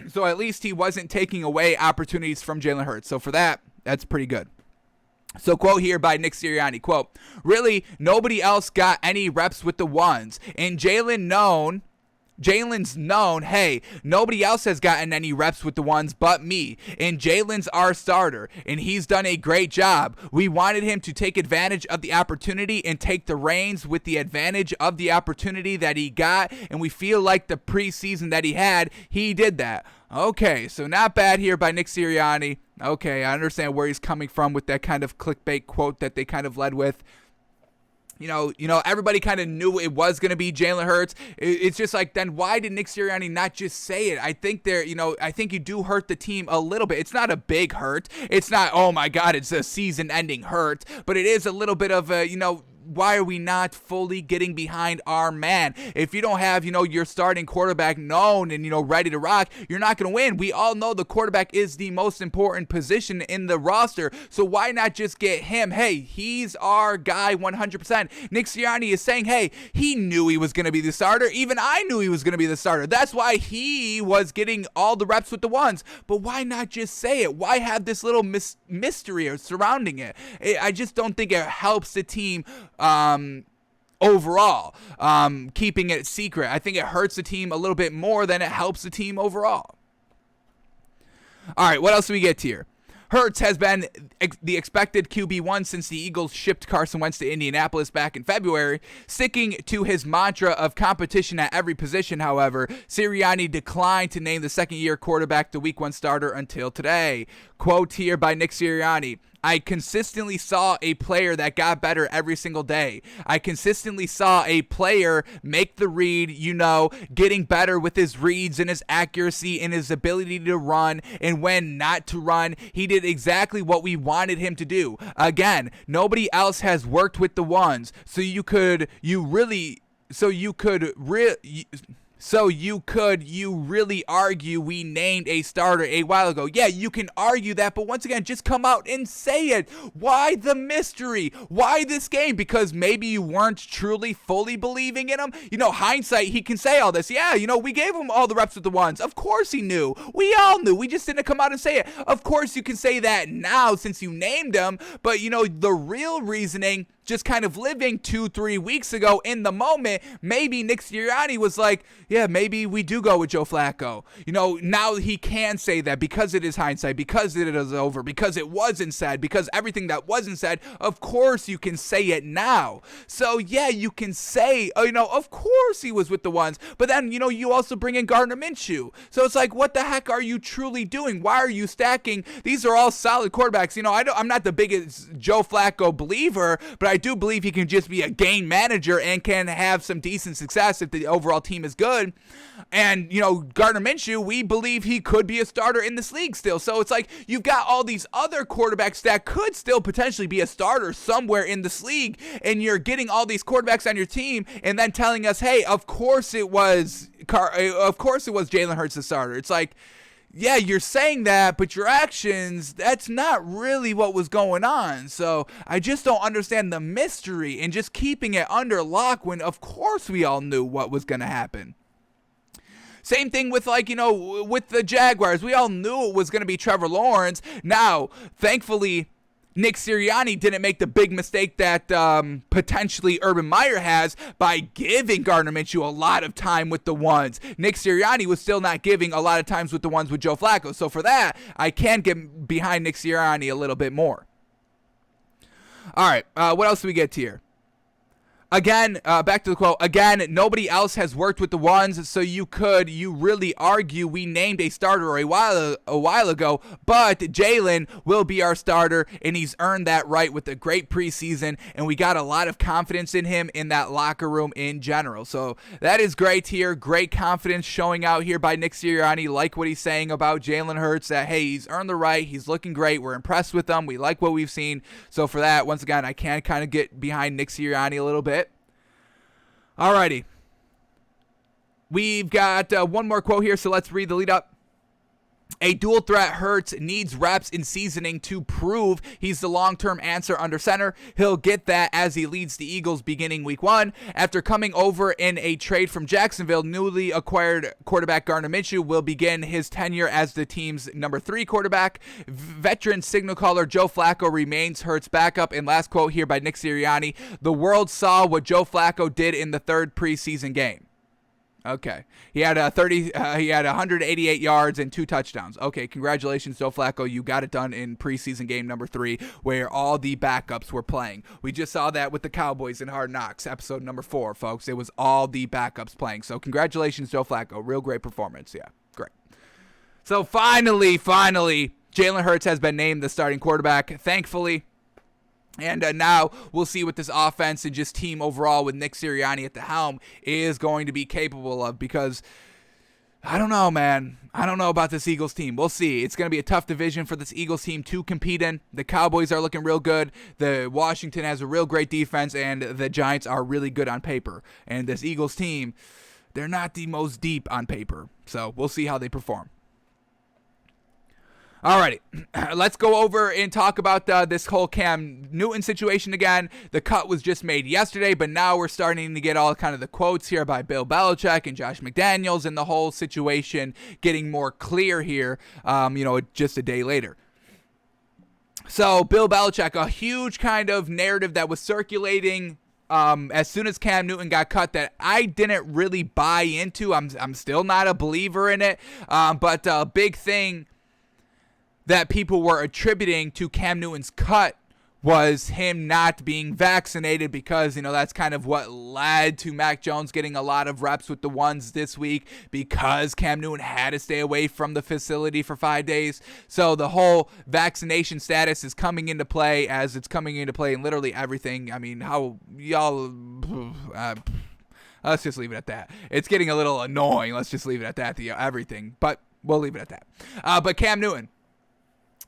So at least he wasn't taking away opportunities from Jalen Hurts. So for that, that's pretty good. So quote here by Nick Sirianni, quote, really, nobody else got any reps with the ones. And Jalen's known, hey, nobody else has gotten any reps with the ones but me, and Jalen's our starter, and he's done a great job. We wanted him to take advantage of the opportunity and take the reins with the advantage of the opportunity that he got, and we feel like the preseason that he did that. Okay, so not bad here by Nick Sirianni. Okay, I understand where he's coming from with that kind of clickbait quote that they kind of led with. Everybody kind of knew it was going to be Jalen Hurts. It's just like, then why did Nick Sirianni not just say it? I think I think you do hurt the team a little bit. It's not a big hurt. It's not, oh my God, it's a season-ending hurt. But it is a little bit of a, why are we not fully getting behind our man? If you don't have, your starting quarterback known and, ready to rock, you're not going to win. We all know the quarterback is the most important position in the roster. So why not just get him? Hey, he's our guy 100%. Nick Sirianni is saying, hey, he knew he was going to be the starter. Even I knew he was going to be the starter. That's why he was getting all the reps with the ones. But why not just say it? Why have this little mystery surrounding it? I just don't think it helps the team overall, keeping it secret. I think it hurts the team a little bit more than it helps the team overall. All right, what else do we get here? Hurts has been the expected QB1 since the Eagles shipped Carson Wentz to Indianapolis back in February. Sticking to his mantra of competition at every position, however, Sirianni declined to name the second-year quarterback the Week 1 starter until today. Quote here by Nick Sirianni, I consistently saw a player that got better every single day. I consistently saw a player make the read, getting better with his reads and his accuracy and his ability to run, and when not to run, he did exactly what we wanted him to do. Again, nobody else has worked with the ones, so you could really argue we named a starter a while ago. Yeah, you can argue that, but once again, just come out and say it. Why the mystery? Why this game? Because maybe you weren't truly fully believing in him. Hindsight, he can say all this. Yeah, we gave him all the reps with the ones. Of course he knew. We all knew. We just didn't come out and say it. Of course you can say that now since you named him, but the real reasoning, just kind of living 2-3 weeks ago in the moment, maybe Nick Sirianni was like, yeah, maybe we do go with Joe Flacco. Now he can say that because it is hindsight, because it is over, because it wasn't said, because everything that wasn't said, of course you can say it now. So yeah, you can say, of course he was with the ones, but then, you also bring in Gardner Minshew. So it's like, what the heck are you truly doing? Why are you stacking? These are all solid quarterbacks. I'm not the biggest Joe Flacco believer, but I do believe he can just be a game manager and can have some decent success if the overall team is good. And, Gardner Minshew, we believe he could be a starter in this league still. So it's like you've got all these other quarterbacks that could still potentially be a starter somewhere in this league, and you're getting all these quarterbacks on your team and then telling us, hey, of course it was Jalen Hurts the starter. It's like, yeah, you're saying that, but your actions, that's not really what was going on. So I just don't understand the mystery and just keeping it under lock when, of course, we all knew what was going to happen. Same thing with, with the Jaguars. We all knew it was going to be Trevor Lawrence. Now, thankfully, Nick Sirianni didn't make the big mistake that potentially Urban Meyer has by giving Gardner Minshew a lot of time with the ones. Nick Sirianni was still not giving a lot of times with the ones with Joe Flacco. So for that, I can get behind Nick Sirianni a little bit more. All right, what else do we get here? Again, back to the quote. Again, nobody else has worked with the ones, so you really argue we named a starter a while ago, but Jalen will be our starter, and he's earned that right with a great preseason, and we got a lot of confidence in him in that locker room in general. So that is great here. Great confidence showing out here by Nick Sirianni. Like what he's saying about Jalen Hurts, that, hey, he's earned the right. He's looking great. We're impressed with him. We like what we've seen. So for that, once again, I can kind of get behind Nick Sirianni a little bit. Alrighty, we've got one more quote here, so let's read the lead up. A dual threat Hurts needs reps in seasoning to prove he's the long-term answer under center. He'll get that as he leads the Eagles beginning week 1. After coming over in a trade from Jacksonville, newly acquired quarterback Gardner Minshew will begin his tenure as the team's number 3 quarterback. Veteran signal caller Joe Flacco remains Hurts' backup. And last quote here by Nick Sirianni, the world saw what Joe Flacco did in the 3rd preseason game. Okay. He had 188 yards and 2 touchdowns. Okay, congratulations, Joe Flacco. You got it done in preseason game number 3 where all the backups were playing. We just saw that with the Cowboys in Hard Knocks, episode number 4, folks. It was all the backups playing. So congratulations, Joe Flacco. Real great performance. Yeah, great. So finally, Jalen Hurts has been named the starting quarterback, thankfully. And now we'll see what this offense and just team overall with Nick Sirianni at the helm is going to be capable of, because I don't know, man. I don't know about this Eagles team. We'll see. It's going to be a tough division for this Eagles team to compete in. The Cowboys are looking real good. The Washington has a real great defense, and the Giants are really good on paper. And this Eagles team, they're not the most deep on paper. So we'll see how they perform. Alrighty, let's go over and talk about this whole Cam Newton situation again. The cut was just made yesterday, but now we're starting to get all kind of the quotes here by Bill Belichick and Josh McDaniels, and the whole situation getting more clear here, just a day later. So Bill Belichick, a huge kind of narrative that was circulating as soon as Cam Newton got cut that I didn't really buy into. I'm still not a believer in it, but a big thing that people were attributing to Cam Newton's cut was him not being vaccinated because, that's kind of what led to Mac Jones getting a lot of reps with the ones this week because Cam Newton had to stay away from the facility for 5 days. So the whole vaccination status is coming into play as it's coming into play in literally everything. I mean, how y'all... let's just leave it at that. It's getting a little annoying. Let's just leave it at that, everything. But we'll leave it at that. But Cam Newton,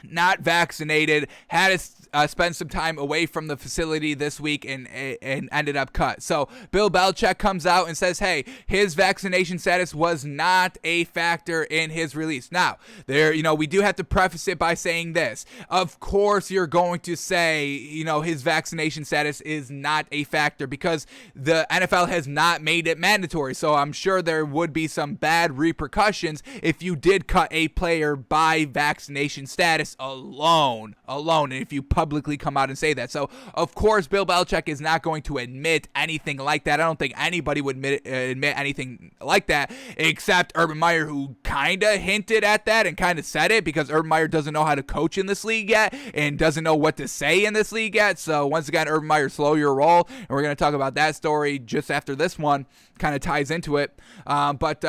not vaccinated, had to spend some time away from the facility this week and ended up cut. So Bill Belichick comes out and says, hey, his vaccination status was not a factor in his release. Now, we do have to preface it by saying this. Of course, you're going to say, his vaccination status is not a factor because the NFL has not made it mandatory. So I'm sure there would be some bad repercussions if you did cut a player by vaccination status alone, and if you publicly come out and say that. So of course Bill Belichick is not going to admit anything like that. I don't think anybody would admit anything like that except Urban Meyer, who kind of hinted at that and kind of said it because Urban Meyer doesn't know how to coach in this league yet and doesn't know what to say in this league yet. So once again, Urban Meyer, slow your roll, and we're going to talk about that story just after this one. Kind of ties into it. But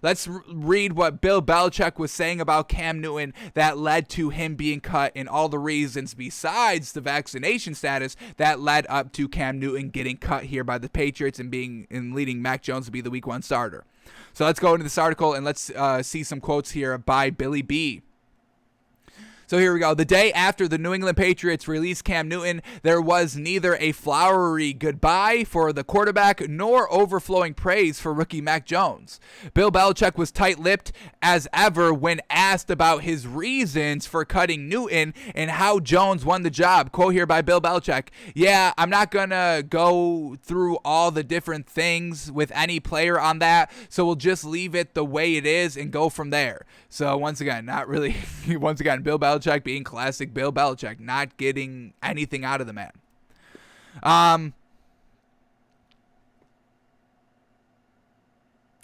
let's read what Bill Belichick was saying about Cam Newton that led to him being cut and all the reasons besides the vaccination status that led up to Cam Newton getting cut here by the Patriots and leading Mac Jones to be the Week 1 starter. So let's go into this article and let's see some quotes here by Billy B. So here we go. The day after the New England Patriots released Cam Newton, there was neither a flowery goodbye for the quarterback nor overflowing praise for rookie Mac Jones. Bill Belichick was tight-lipped as ever when asked about his reasons for cutting Newton and how Jones won the job. Quote here by Bill Belichick. Yeah, I'm not going to go through all the different things with any player on that, so we'll just leave it the way it is and go from there. So once again, not really. Once again, Bill Belichick being classic Bill Belichick, not getting anything out of the man. And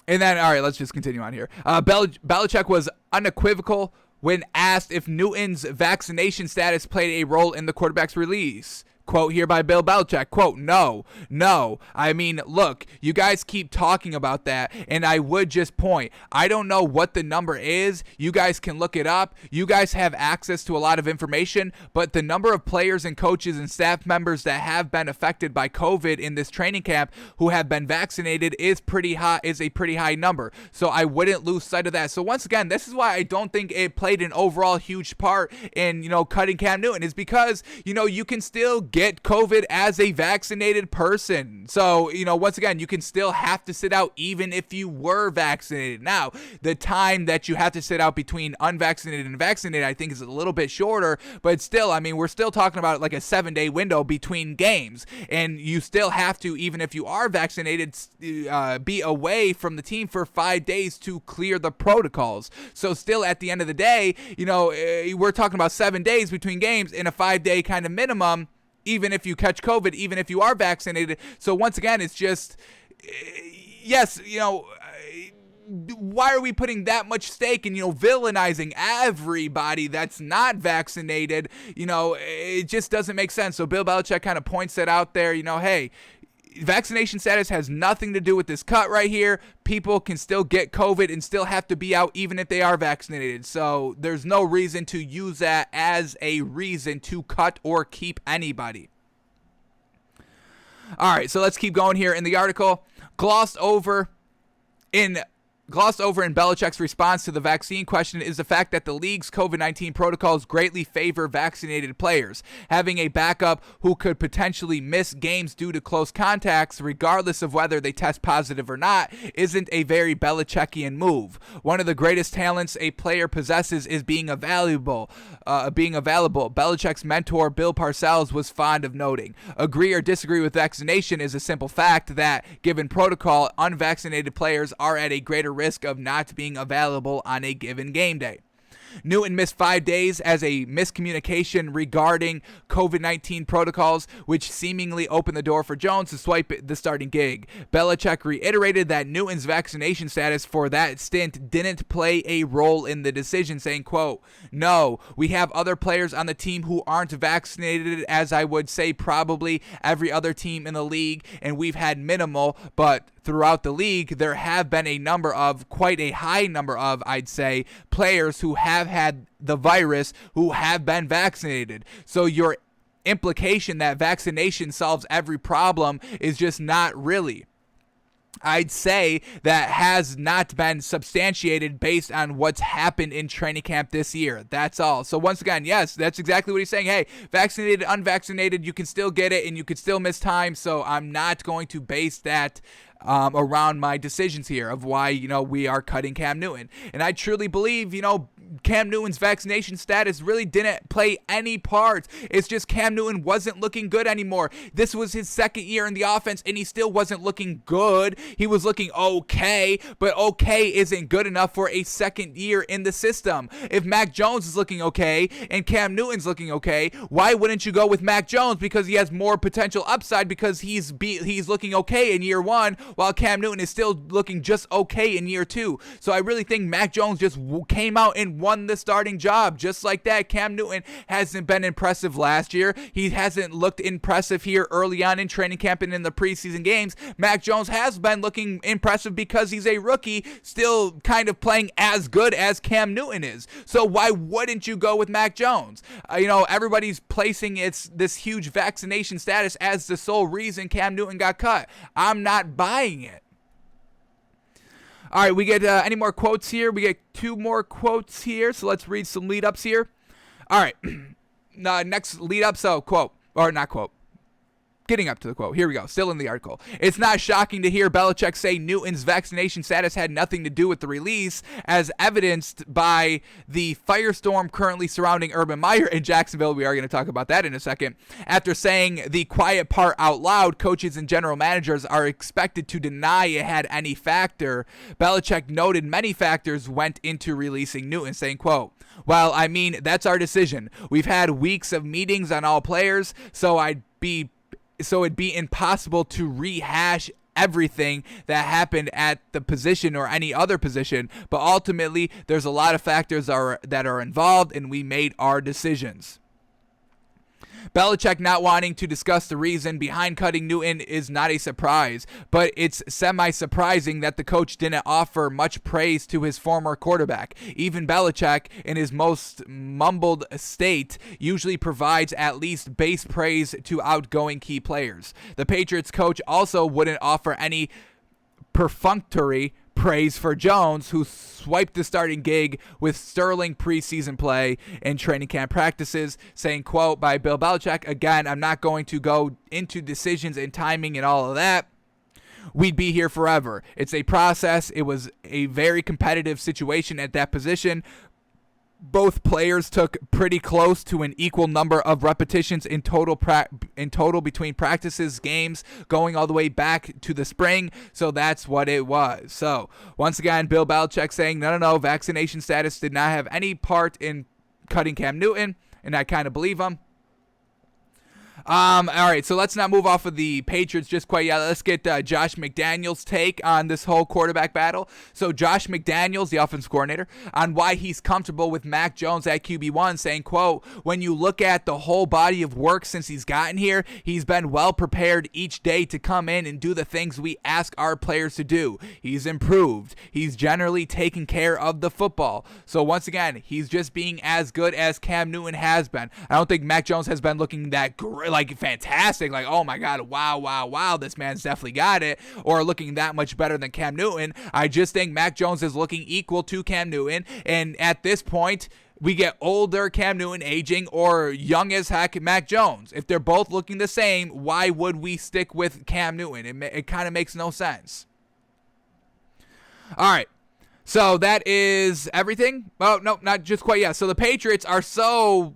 then, all right, let's just continue on here. Belichick was unequivocal when asked if Newton's vaccination status played a role in the quarterback's release. Quote here by Bill Belichick, quote, no. I mean, look, you guys keep talking about that, and I would just point. I don't know what the number is. You guys can look it up. You guys have access to a lot of information, but the number of players and coaches and staff members that have been affected by COVID in this training camp who have been vaccinated is a pretty high number. So I wouldn't lose sight of that. So once again, this is why I don't think it played an overall huge part in, cutting Cam Newton, is because, you can still get COVID as a vaccinated person. So, once again, you can still have to sit out even if you were vaccinated. Now, the time that you have to sit out between unvaccinated and vaccinated, I think, is a little bit shorter, but still, I mean, we're still talking about like a 7-day window between games, and you still have to, even if you are vaccinated, be away from the team for 5 days to clear the protocols. So still, at the end of the day, we're talking about 7 days between games in a 5-day kind of minimum, even if you catch COVID, even if you are vaccinated. So once again, it's just, yes, why are we putting that much stake in, villainizing everybody that's not vaccinated? It just doesn't make sense. So Bill Belichick kind of points it out there, hey, vaccination status has nothing to do with this cut right here. People can still get COVID and still have to be out even if they are vaccinated. So there's no reason to use that as a reason to cut or keep anybody. All right, so let's keep going here in the article. Glossed over in Belichick's response to the vaccine question is the fact that the league's COVID-19 protocols greatly favor vaccinated players. Having a backup who could potentially miss games due to close contacts, regardless of whether they test positive or not, isn't a very Belichickian move. One of the greatest talents a player possesses is being available. Belichick's mentor, Bill Parcells, was fond of noting. Agree or disagree with vaccination is a simple fact that, given protocol, unvaccinated players are at a greater risk of not being available on a given game day. Newton missed 5 days as a miscommunication regarding COVID-19 protocols, which seemingly opened the door for Jones to swipe the starting gig. Belichick reiterated that Newton's vaccination status for that stint didn't play a role in the decision, saying, quote, "No, we have other players on the team who aren't vaccinated, as I would say probably every other team in the league, and we've had minimal, but throughout the league, there have been quite a high number of, I'd say, players who have had the virus who have been vaccinated." So your implication that vaccination solves every problem is just not really. I'd say that has not been substantiated based on what's happened in training camp this year. That's all. So once again, yes, that's exactly what he's saying. Hey, vaccinated, unvaccinated, you can still get it and you could still miss time. So I'm not going to base that around my decisions here of why, we are cutting Cam Newton. And I truly believe, Cam Newton's vaccination status really didn't play any part. It's just Cam Newton wasn't looking good anymore. This was his second year in the offense, and he still wasn't looking good. He was looking okay, but okay isn't good enough for a second year in the system. If Mac Jones is looking okay and Cam Newton's looking okay, why wouldn't you go with Mac Jones? Because he has more potential upside because he's looking okay in year one, while Cam Newton is still looking just okay in year two. So I really think Mac Jones just came out and won the starting job just like that. Cam Newton hasn't been impressive last year. He hasn't looked impressive here early on in training camp and in the preseason games. Mac Jones has been looking impressive because he's a rookie, still kind of playing as good as Cam Newton is. So why wouldn't you go with Mac Jones? Everybody's placing this huge vaccination status as the sole reason Cam Newton got cut. I'm not buying it. All right, we get any more quotes here? We get 2 more quotes here, so let's read some lead-ups here. All right, next lead-up, so quote, or not quote. Getting up to the quote. Here we go. Still in the article. "It's not shocking to hear Belichick say Newton's vaccination status had nothing to do with the release, as evidenced by the firestorm currently surrounding Urban Meyer in Jacksonville." We are going to talk about that in a second. After saying the quiet part out loud, coaches and general managers are expected to deny it had any factor. Belichick noted many factors went into releasing Newton, saying, quote, "Well, I mean, that's our decision. We've had weeks of meetings on all players, so it'd be impossible to rehash everything that happened at the position or any other position, but ultimately there's a lot of factors that are involved, and we made our decisions." Belichick not wanting to discuss the reason behind cutting Newton is not a surprise, but it's semi-surprising that the coach didn't offer much praise to his former quarterback. Even Belichick, in his most mumbled state, usually provides at least base praise to outgoing key players. The Patriots coach also wouldn't offer any perfunctory praise for Jones, who swiped the starting gig with sterling preseason play and training camp practices, saying, quote, by Bill Belichick, "Again, I'm not going to go into decisions and timing and all of that. We'd be here forever. It's a process. It was a very competitive situation at that position. Both players took pretty close to an equal number of repetitions in total between practices, games, going all the way back to the spring. So that's what it was." So once again, Bill Belichick saying, no, vaccination status did not have any part in cutting Cam Newton, and I kind of believe him. All right, so let's not move off of the Patriots just quite yet. Let's get Josh McDaniels' take on this whole quarterback battle. So Josh McDaniels, the offensive coordinator, on why he's comfortable with Mac Jones at QB1, saying, quote, "When you look at the whole body of work since he's gotten here, he's been well prepared each day to come in and do the things we ask our players to do. He's improved. He's generally taken care of the football." So once again, he's just being as good as Cam Newton has been. I don't think Mac Jones has been looking that great, fantastic, oh my God, wow, this man's definitely got it, or looking that much better than Cam Newton. I just think Mac Jones is looking equal to Cam Newton, and at this point, we get older Cam Newton aging or young as heck Mac Jones. If they're both looking the same, why would we stick with Cam Newton? It kind of makes no sense. All right. So that is everything. Well, no, not just quite yet. So the Patriots are so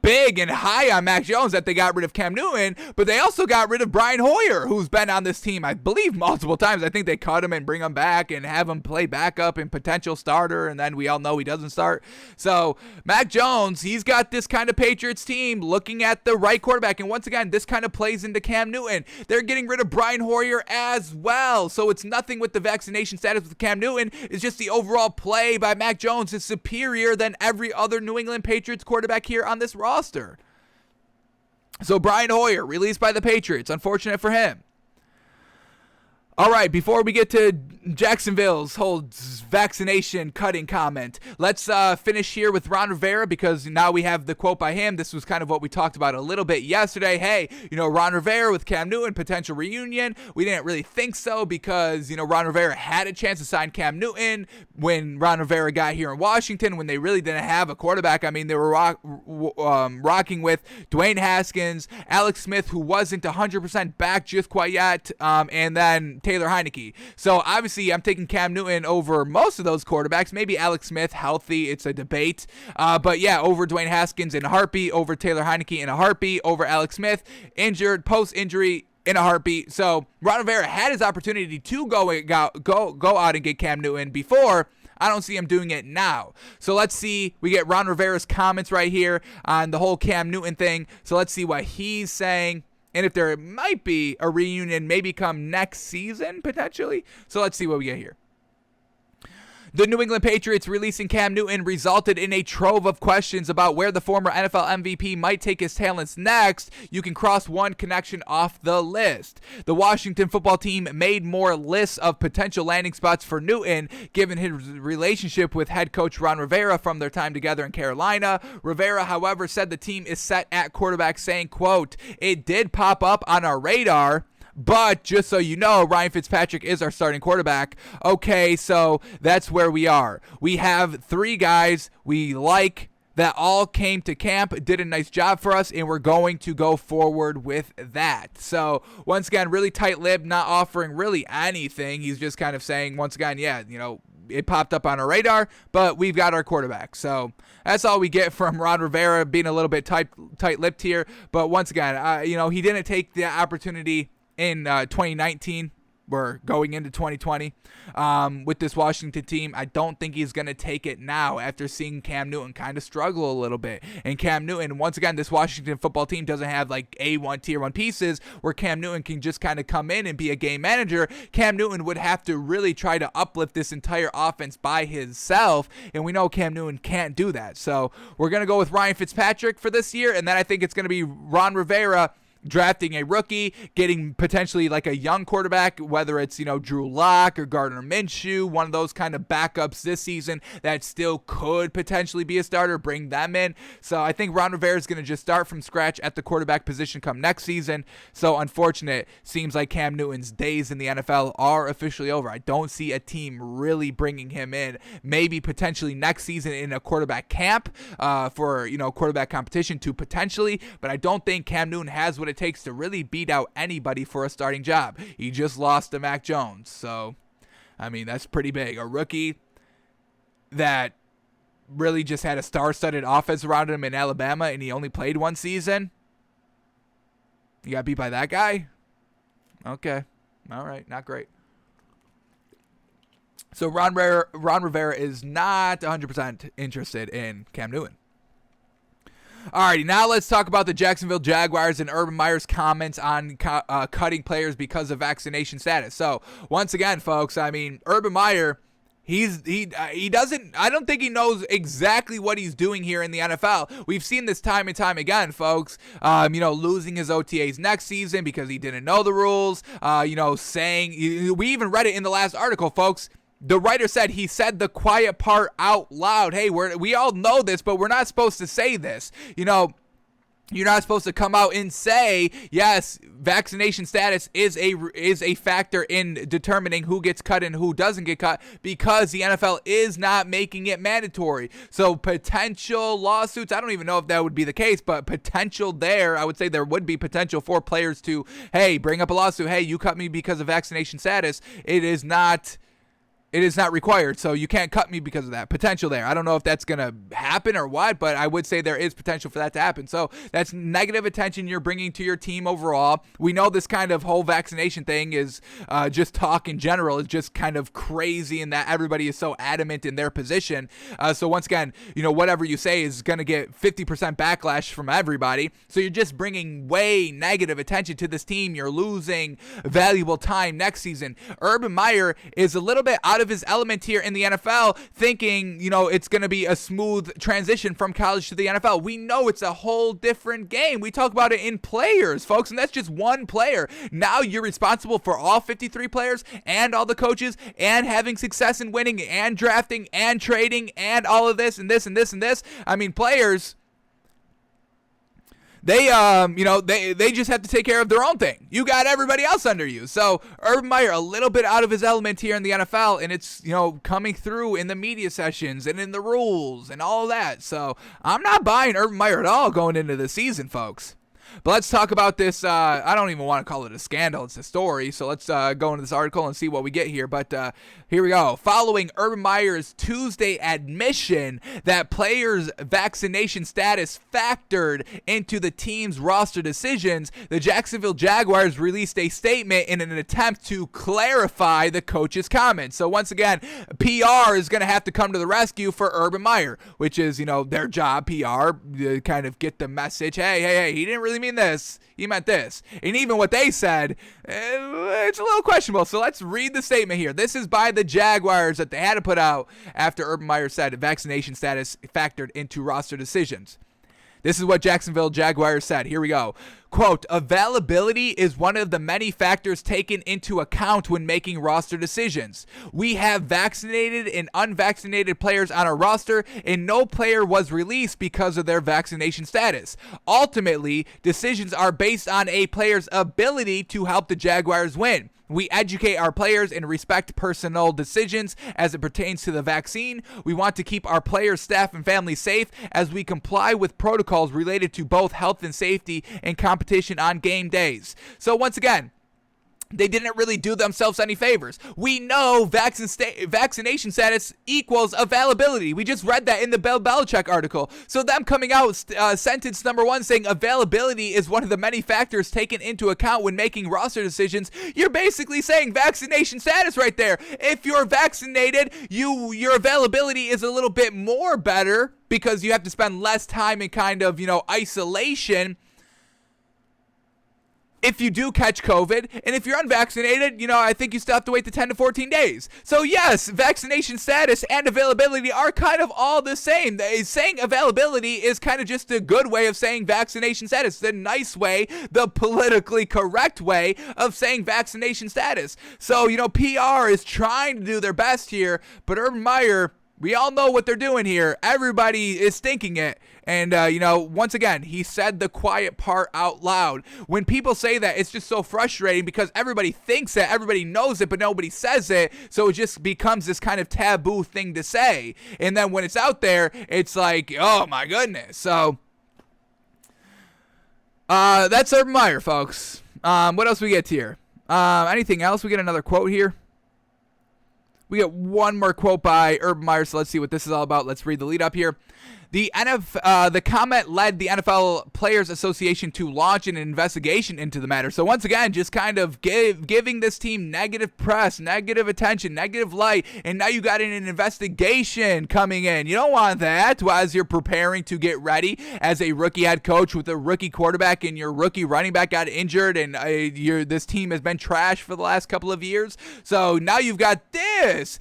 big and high on Mac Jones that they got rid of Cam Newton, but they also got rid of Brian Hoyer, who's been on this team, I believe, multiple times. I think they cut him and bring him back and have him play backup and potential starter, and then we all know he doesn't start. So Mac Jones, he's got this kind of Patriots team looking at the right quarterback, and once again, this kind of plays into Cam Newton. They're getting rid of Brian Hoyer as well, so it's nothing with the vaccination status with Cam Newton. It's just the overall play by Mac Jones is superior than every other New England Patriots quarterback here on this roster. So Brian Hoyer, released by the Patriots. Unfortunate for him. All right, before we get to Jacksonville's whole vaccination cutting comment, let's finish here with Ron Rivera, because now we have the quote by him. This was kind of what we talked about a little bit yesterday. Hey, Ron Rivera with Cam Newton, potential reunion. We didn't really think so because, Ron Rivera had a chance to sign Cam Newton when Ron Rivera got here in Washington, when they really didn't have a quarterback. I mean, they were rocking with Dwayne Haskins, Alex Smith, who wasn't 100% back just quite yet, and then Taylor Heineke. So obviously I'm taking Cam Newton over most of those quarterbacks. Maybe Alex Smith healthy, it's a debate. But yeah, over Dwayne Haskins in a heartbeat, over Taylor Heineke in a heartbeat, over Alex Smith, injured, post-injury, in a heartbeat. So Ron Rivera had his opportunity to go out and get Cam Newton before. I don't see him doing it now. So let's see. We get Ron Rivera's comments right here on the whole Cam Newton thing. So let's see what he's saying. And if there might be a reunion, maybe come next season, potentially. So let's see what we get here. The New England Patriots releasing Cam Newton resulted in a trove of questions about where the former NFL MVP might take his talents next. You can cross one connection off the list. The Washington football team made more lists of potential landing spots for Newton, given his relationship with head coach Ron Rivera from their time together in Carolina. Rivera, however, said the team is set at quarterback, saying, quote, "It did pop up on our radar, but just so you know, Ryan Fitzpatrick is our starting quarterback." Okay, so that's where we are. We have 3 guys we like that all came to camp, did a nice job for us, and we're going to go forward with that. So once again, really tight-lipped, not offering really anything. He's just kind of saying, once again, yeah, it popped up on our radar, but we've got our quarterback. So that's all we get from Ron Rivera, being a little bit tight-lipped here. But once again, he didn't take the opportunity in 2019. We're going into 2020 with this Washington team. I don't think he's going to take it now after seeing Cam Newton kind of struggle a little bit. And Cam Newton, once again, this Washington football team doesn't have like A1, tier 1 pieces where Cam Newton can just kind of come in and be a game manager. Cam Newton would have to really try to uplift this entire offense by himself, and we know Cam Newton can't do that. So we're going to go with Ryan Fitzpatrick for this year, and then I think it's going to be Ron Rivera drafting a rookie, getting potentially like a young quarterback, whether it's, Drew Lock or Gardner Minshew, one of those kind of backups this season that still could potentially be a starter, bring them in. So I think Ron Rivera is going to just start from scratch at the quarterback position come next season. So unfortunate, seems like Cam Newton's days in the NFL are officially over. I don't see a team really bringing him in. Maybe potentially next season in a quarterback camp for, quarterback competition to potentially, but I don't think Cam Newton has what it takes to really beat out anybody for a starting job. He just lost to Mac Jones. So, I mean, that's pretty big. A rookie that really just had a star-studded offense around him in Alabama and he only played 1 season. You got beat by that guy? Okay. All right. Not great. So Ron Rivera is not 100% interested in Cam Newton. Alrighty, now let's talk about the Jacksonville Jaguars and Urban Meyer's comments on cutting players because of vaccination status. So, once again, folks, I mean, Urban Meyer, he doesn't, I don't think he knows exactly what he's doing here in the NFL. We've seen this time and time again, folks, losing his OTAs next season because he didn't know the rules, saying, we even read it in the last article, folks. The writer said he said the quiet part out loud. Hey, we all know this, but we're not supposed to say this. You're not supposed to come out and say, yes, vaccination status is a factor in determining who gets cut and who doesn't get cut, because the NFL is not making it mandatory. So potential lawsuits, I don't even know if that would be the case, but potential there, I would say there would be potential for players to, hey, bring up a lawsuit. Hey, you cut me because of vaccination status. It is not It is not required, so you can't cut me because of that. Potential there. I don't know if that's going to happen or what, but I would say there is potential for that to happen. So that's negative attention you're bringing to your team overall. We know this kind of whole vaccination thing is just talk in general. It's just kind of crazy in that everybody is so adamant in their position. So once again, whatever you say is going to get 50% backlash from everybody. So you're just bringing way negative attention to this team. You're losing valuable time next season. Urban Meyer is a little bit out of his element here in the NFL, thinking, it's going to be a smooth transition from college to the NFL. We know it's a whole different game. We talk about it in players, folks, and that's just one player. Now you're responsible for all 53 players and all the coaches and having success in winning and drafting and trading and all of this and this and this and this. I mean, players, they just have to take care of their own thing. You got everybody else under you. So Urban Meyer, a little bit out of his element here in the NFL, and it's, coming through in the media sessions and in the rules and all of that. So I'm not buying Urban Meyer at all going into the season, folks. But let's talk about this. I don't even want to call it a scandal. It's a story. So let's go into this article and see what we get here. But here we go. Following Urban Meyer's Tuesday admission that players' vaccination status factored into the team's roster decisions, the Jacksonville Jaguars released a statement in an attempt to clarify the coach's comments. So once again, PR is going to have to come to the rescue for Urban Meyer, which is, their job, PR, to kind of get the message, hey, he didn't really mean this, he meant this. And even what they said, it's a little questionable. So let's read the statement here. This is by the Jaguars that they had to put out after Urban Meyer said vaccination status factored into roster decisions. This is what Jacksonville Jaguars said. Here we go. Quote, availability is one of the many factors taken into account when making roster decisions. We have vaccinated and unvaccinated players on our roster, and no player was released because of their vaccination status. Ultimately, decisions are based on a player's ability to help the Jaguars win. We educate our players and respect personal decisions as it pertains to the vaccine. We want to keep our players, staff, and families safe as we comply with protocols related to both health and safety and competition on game days. So once again, they didn't really do themselves any favors. We know vaccination status equals availability. We just read that in the Bill Belichick article. So them coming out, sentence number one saying availability is one of the many factors taken into account when making roster decisions. You're basically saying vaccination status right there. If you're vaccinated, your availability is a little bit more better because you have to spend less time in kind of, isolation if you do catch COVID. And if you're unvaccinated, I think you still have to wait the 10 to 14 days. So yes, vaccination status and availability are kind of all the same. Saying availability is kind of just a good way of saying vaccination status. The nice way, the politically correct way of saying vaccination status. So, PR is trying to do their best here, but Urban Meyer, we all know what they're doing here. Everybody is thinking it. And, once again, he said the quiet part out loud. When people say that, it's just so frustrating because everybody thinks it, everybody knows it, but nobody says it. So it just becomes this kind of taboo thing to say. And then when it's out there, it's like, oh, my goodness. So that's Urban Meyer, folks. What else we get here? Anything else? We get another quote here. We get one more quote by Urban Meyer, so let's see what this is all about. Let's read the lead up here. The comment led the NFL Players Association to launch an investigation into the matter. So once again, just kind of giving this team negative press, negative attention, negative light, and now you got an investigation coming in. You don't want that as you're preparing to get ready as a rookie head coach with a rookie quarterback and your rookie running back got injured and this team has been trash for the last couple of years. So now you've got this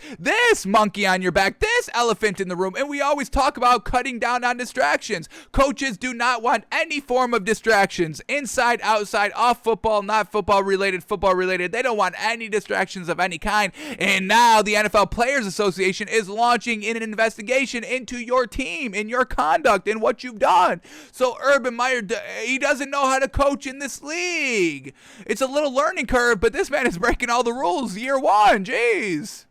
monkey on your back, this elephant in the room, and we always talk about cutting down on distractions. Coaches do not want any form of distractions, inside, outside, off football, not football related, football related. They don't want any distractions of any kind. And now the NFL Players Association is launching an investigation into your team and your conduct and what you've done. So Urban Meyer, he doesn't know how to coach in this league. It's a little learning curve, but this man is breaking all the rules year one. Jeez.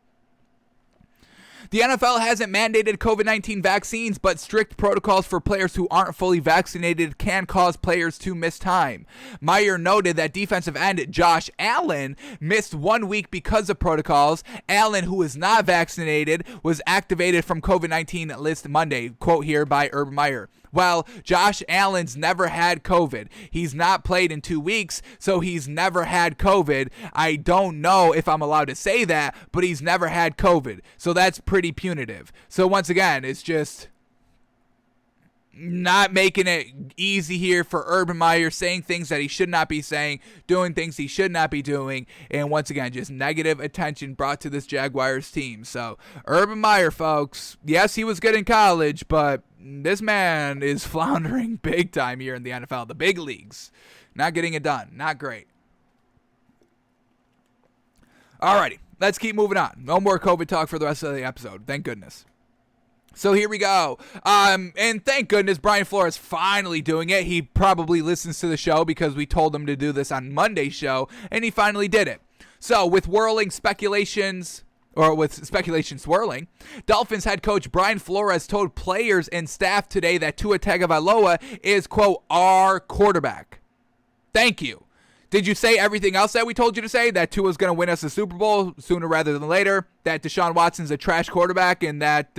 The NFL hasn't mandated COVID-19 vaccines, but strict protocols for players who aren't fully vaccinated can cause players to miss time. Meyer noted that defensive end Josh Allen missed 1 week because of protocols. Allen, who is not vaccinated, was activated from COVID-19 list Monday. Quote here by Urban Meyer. Well, Josh Allen's never had COVID. He's not played in 2 weeks, so he's never had COVID. I don't know if I'm allowed to say that, but he's never had COVID. So that's pretty punitive. So once again, it's just not making it easy here for Urban Meyer, saying things that he should not be saying, doing things he should not be doing, and once again, just negative attention brought to this Jaguars team. So Urban Meyer, folks, yes, he was good in college, but this man is floundering big time here in the NFL, the big leagues. Not getting it done. Not great. Alrighty, let's keep moving on. No more COVID talk for the rest of the episode. Thank goodness. So here we go. And thank goodness Brian Flores finally doing it. He probably listens to the show because we told him to do this on Monday's show, and he finally did it. So with speculation swirling, Dolphins head coach Brian Flores told players and staff today that Tua Tagovailoa is, quote, our quarterback. Thank you. Did you say everything else that we told you to say? That Tua's going to win us a Super Bowl sooner rather than later? That Deshaun Watson's a trash quarterback and that,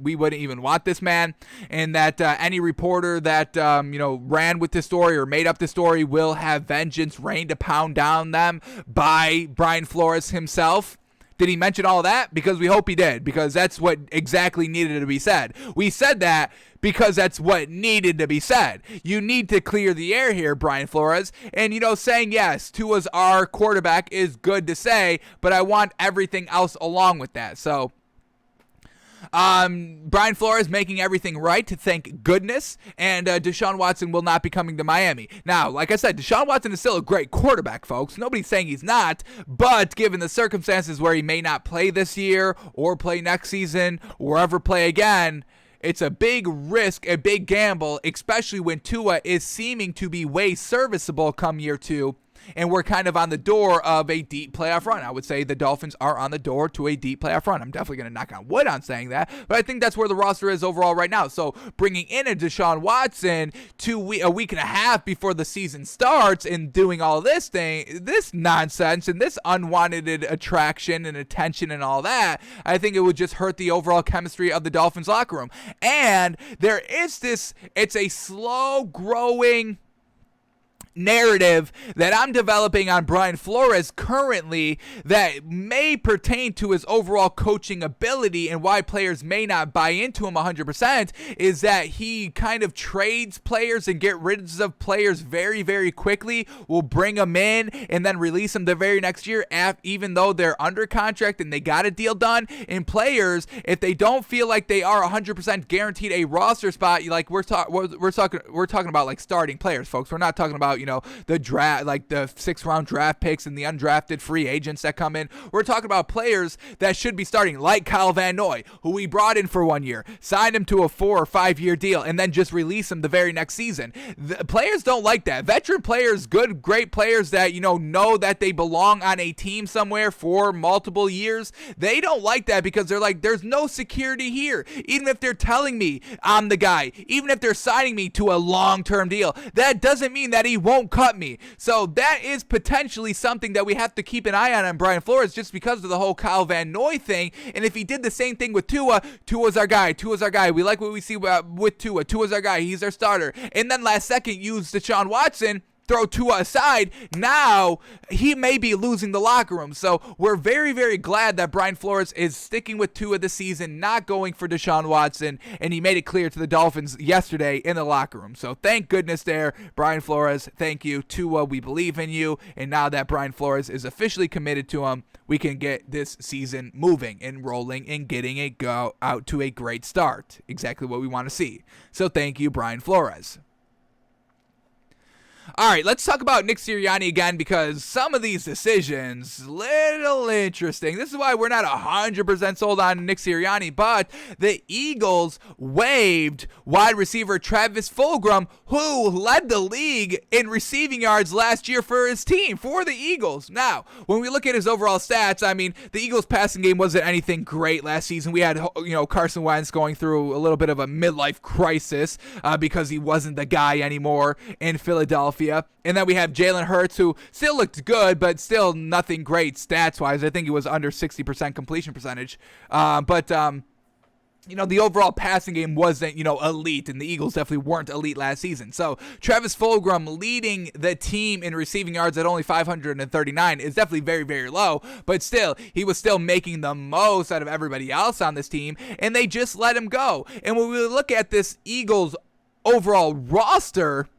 we wouldn't even want this man? And that any reporter that, ran with this story or made up this story will have vengeance rained to pound down them by Brian Flores himself? Did he mention all that? Because we hope he did, because that's what exactly needed to be said. We said that because that's what needed to be said. You need to clear the air here, Brian Flores. And, saying yes, Tua's our quarterback is good to say, but I want everything else along with that. So Brian Flores making everything right, thank goodness, and Deshaun Watson will not be coming to Miami. Now, like I said, Deshaun Watson is still a great quarterback, folks. Nobody's saying he's not, but given the circumstances where he may not play this year or play next season or ever play again, it's a big risk, a big gamble, especially when Tua is seeming to be way serviceable come year 2. And we're kind of on the door of a deep playoff run. I would say the Dolphins are on the door to a deep playoff run. I'm definitely going to knock on wood on saying that, but I think that's where the roster is overall right now. So bringing in a Deshaun Watson a week and a half before the season starts and doing all this nonsense and this unwanted attraction and attention and all that, I think it would just hurt the overall chemistry of the Dolphins locker room. And there is it's a slow growing narrative that I'm developing on Brian Flores currently that may pertain to his overall coaching ability and why players may not buy into him 100% is that he kind of trades players and get rid of players very, very quickly, will bring them in and then release them the very next year even though they're under contract and they got a deal done. And players, if they don't feel like they are 100% guaranteed a roster spot, like we're talking about like starting players, folks. We're not talking about the draft, like the 6th round draft picks and the undrafted free agents that come in. We're talking about players that should be starting, like Kyle Van Noy, who we brought in for 1 year, signed him to a 4 or 5 year deal, and then just release him the very next season. The players don't like that. Veteran players, good, great players that, know that they belong on a team somewhere for multiple years, they don't like that because they're like, there's no security here. Even if they're telling me I'm the guy, even if they're signing me to a long-term deal, that doesn't mean that he won't cut me. So that is potentially something that we have to keep an eye on Brian Flores just because of the whole Kyle Van Noy thing. And if he did the same thing with Tua, Tua's our guy. We like what we see with Tua. Tua's our guy. He's our starter. And then last second use Deshaun Watson, throw Tua aside, now he may be losing the locker room. So we're very, very glad that Brian Flores is sticking with Tua this season, not going for Deshaun Watson, and he made it clear to the Dolphins yesterday in the locker room. So thank goodness there, Brian Flores. Thank you. Tua, we believe in you. And now that Brian Flores is officially committed to him, we can get this season moving and rolling and getting it out to a great start. Exactly what we want to see. So thank you, Brian Flores. All right, let's talk about Nick Sirianni again because some of these decisions, little interesting. This is why we're not 100% sold on Nick Sirianni, but the Eagles waived wide receiver Travis Fulgham, who led the league in receiving yards last year for his team, for the Eagles. Now, when we look at his overall stats, I mean, the Eagles passing game wasn't anything great last season. We had, Carson Wentz going through a little bit of a midlife crisis because he wasn't the guy anymore in Philadelphia. And then we have Jalen Hurts, who still looked good, but still nothing great stats-wise. I think he was under 60% completion percentage. The overall passing game wasn't, elite, and the Eagles definitely weren't elite last season. So Travis Fulgham leading the team in receiving yards at only 539 is definitely very, very low, but still, he was still making the most out of everybody else on this team, and they just let him go. And when we look at this Eagles overall roster,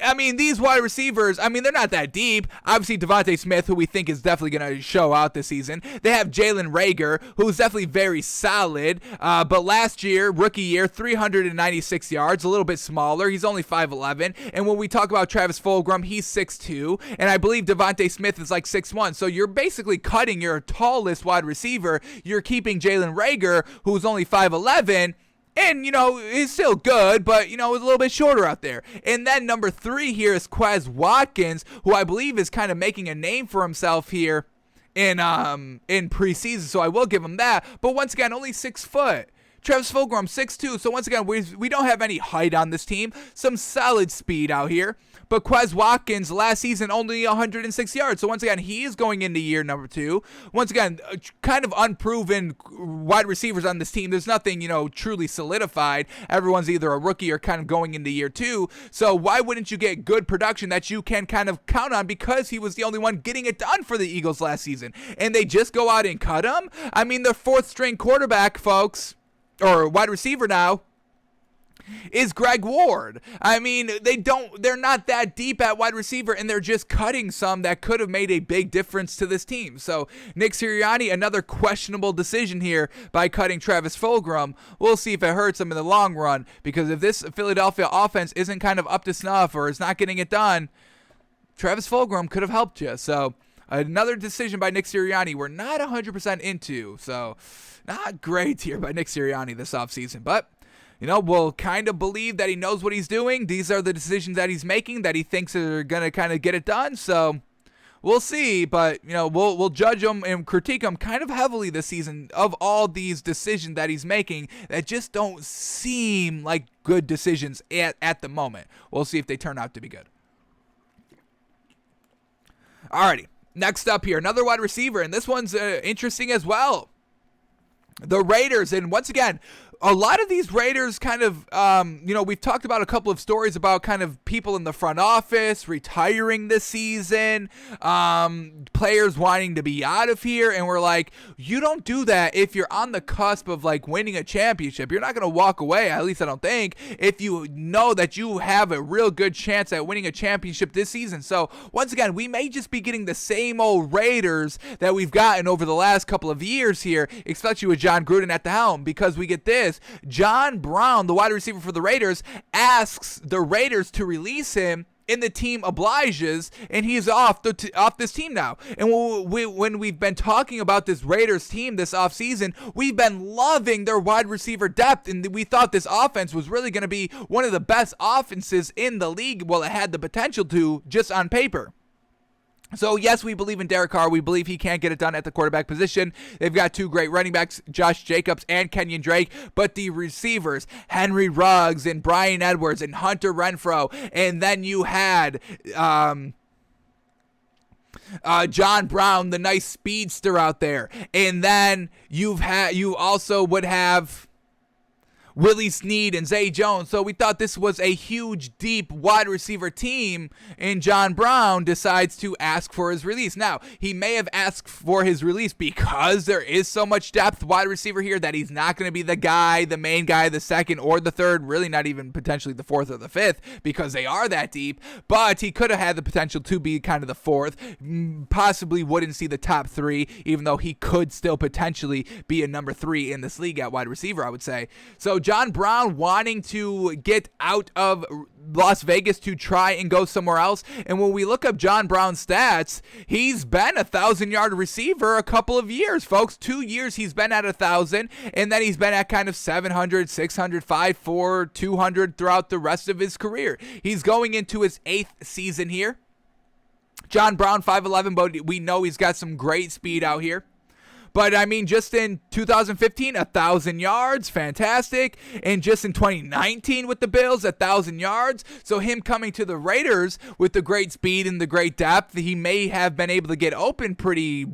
I mean, these wide receivers, they're not that deep. Obviously, Devonta Smith, who we think is definitely going to show out this season. They have Jalen Reagor, who's definitely very solid. But last year, rookie year, 396 yards, a little bit smaller. He's only 5'11". And when we talk about Travis Fulgham, he's 6'2". And I believe Devonta Smith is like 6'1". So you're basically cutting your tallest wide receiver. You're keeping Jalen Reagor, who's only 5'11". And, he's still good, but, he's a little bit shorter out there. And then number 3 here is Quez Watkins, who I believe is kind of making a name for himself here in preseason, so I will give him that. But once again, only 6 foot. Travis Fulgham, 6'2". So once again, we don't have any height on this team. Some solid speed out here. But Quez Watkins last season only 106 yards. So once again, he is going into year number 2. Once again, kind of unproven wide receivers on this team. There's nothing, truly solidified. Everyone's either a rookie or kind of going into year 2. So why wouldn't you get good production that you can kind of count on because he was the only one getting it done for the Eagles last season? And they just go out and cut him? I mean, their 4th string quarterback, folks, or wide receiver now, is Greg Ward. I mean, they're not that deep at wide receiver, and they're just cutting some that could have made a big difference to this team. So Nick Sirianni, another questionable decision here by cutting Travis Fulgham. We'll see if it hurts him in the long run, because if this Philadelphia offense isn't kind of up to snuff or is not getting it done, Travis Fulgham could have helped you. So another decision by Nick Sirianni we're not 100% into. So not great here by Nick Sirianni this offseason, but we'll kind of believe that he knows what he's doing. These are the decisions that he's making that he thinks are going to kind of get it done. So we'll see, but, we'll judge him and critique him kind of heavily this season of all these decisions that he's making that just don't seem like good decisions at the moment. We'll see if they turn out to be good. Alrighty, next up here, another wide receiver, and this one's interesting as well. The Raiders, and once again, a lot of these Raiders kind of, we've talked about a couple of stories about kind of people in the front office retiring this season, players wanting to be out of here, and we're like, you don't do that if you're on the cusp of, like, winning a championship. You're not going to walk away, at least I don't think, if you know that you have a real good chance at winning a championship this season. So, once again, we may just be getting the same old Raiders that we've gotten over the last couple of years here, especially with John Gruden at the helm, because we get this. John Brown, the wide receiver for the Raiders, asks the Raiders to release him, and the team obliges, and he's off this team now. And when we've been talking about this Raiders team this offseason, we've been loving their wide receiver depth, and we thought this offense was really going to be one of the best offenses in the league. Well, it had the potential to, just on paper. So, yes, we believe in Derek Carr. We believe he can get it done at the quarterback position. They've got 2 great running backs, Josh Jacobs and Kenyon Drake. But the receivers, Henry Ruggs and Bryan Edwards and Hunter Renfrow. And then you had John Brown, the nice speedster out there. And then you also would have Willie Snead and Zay Jones. So we thought this was a huge, deep wide receiver team, and John Brown decides to ask for his release. Now, he may have asked for his release because there is so much depth wide receiver here that he's not going to be the guy, the main guy, the second or the third, really not even potentially the 4th or the 5th, because they are that deep, but he could have had the potential to be kind of the 4th, possibly wouldn't see the top 3, even though he could still potentially be a number 3 in this league at wide receiver, I would say. So John Brown wanting to get out of Las Vegas to try and go somewhere else. And when we look up John Brown's stats, he's been a 1,000-yard receiver a couple of years, folks. 2 years he's been at 1,000, and then he's been at kind of 700, 600, 500, 200 throughout the rest of his career. He's going into his 8th season here. John Brown, 5'11", but we know he's got some great speed out here. But, I mean, just in 2015, 1,000 yards, fantastic. And just in 2019 with the Bills, 1,000 yards. So him coming to the Raiders with the great speed and the great depth, he may have been able to get open pretty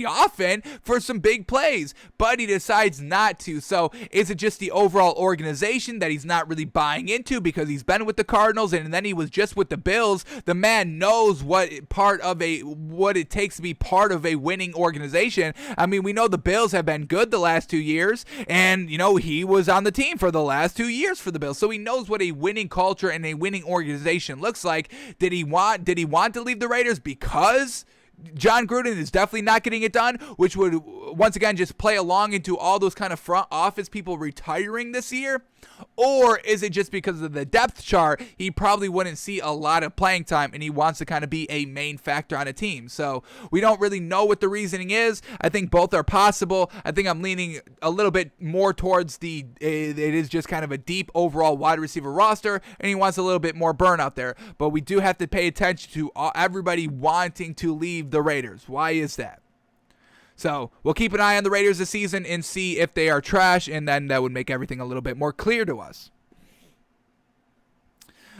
often for some big plays. But he decides not to. So is it just the overall organization that he's not really buying into because he's been with the Cardinals and then he was just with the Bills? The man knows what it takes to be part of a winning organization. I mean, we know the Bills have been good the last 2 years, and, he was on the team for the last 2 years for the Bills, so he knows what a winning culture and a winning organization looks like. Did he want to leave the Raiders because John Gruden is definitely not getting it done, which would, once again, just play along into all those kind of front office people retiring this year? Or is it just because of the depth chart, he probably wouldn't see a lot of playing time and he wants to kind of be a main factor on a team? So we don't really know what the reasoning is. I think both are possible. I think I'm leaning a little bit more towards it is just kind of a deep overall wide receiver roster and he wants a little bit more burn out there. But we do have to pay attention to everybody wanting to leave the Raiders. Why is that? So we'll keep an eye on the Raiders this season and see if they are trash, and then that would make everything a little bit more clear to us.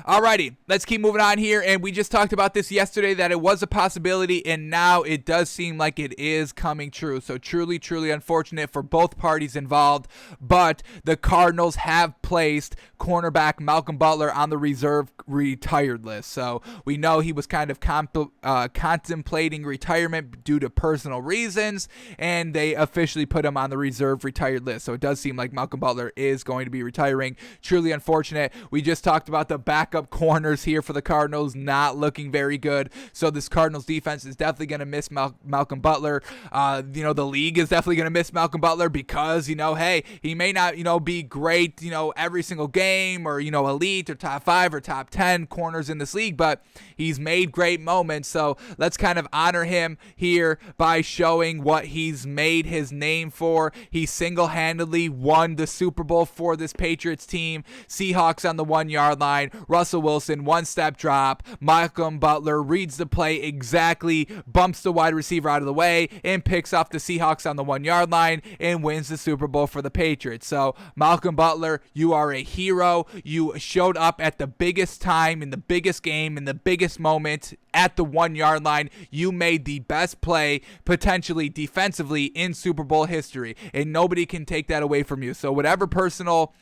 Alrighty, let's keep moving on here, and we just talked about this yesterday that it was a possibility, and now it does seem like it is coming true. So truly, truly unfortunate for both parties involved, but the Cardinals have placed cornerback Malcolm Butler on the reserve retired list. So we know he was kind of contemplating retirement due to personal reasons, and they officially put him on the reserve retired list. So it does seem like Malcolm Butler is going to be retiring. Truly unfortunate. We just talked about the backup corners here for the Cardinals not looking very good. So this Cardinals defense is definitely going to miss Malcolm Butler. The league is definitely going to miss Malcolm Butler because, hey, he may not, be great, every single game or, elite or top 5 or top 10 corners in this league, but he's made great moments. So let's kind of honor him here by showing what he's made his name for. He single-handedly won the Super Bowl for this Patriots team. Seahawks on the 1-yard line. Russell Wilson, one-step drop. Malcolm Butler reads the play exactly, bumps the wide receiver out of the way, and picks off the Seahawks on the 1-yard line and wins the Super Bowl for the Patriots. So, Malcolm Butler, you are a hero. You showed up at the biggest time, in the biggest game, in the biggest moment at the 1-yard line. You made the best play, potentially defensively, in Super Bowl history, and nobody can take that away from you. So, whatever personal,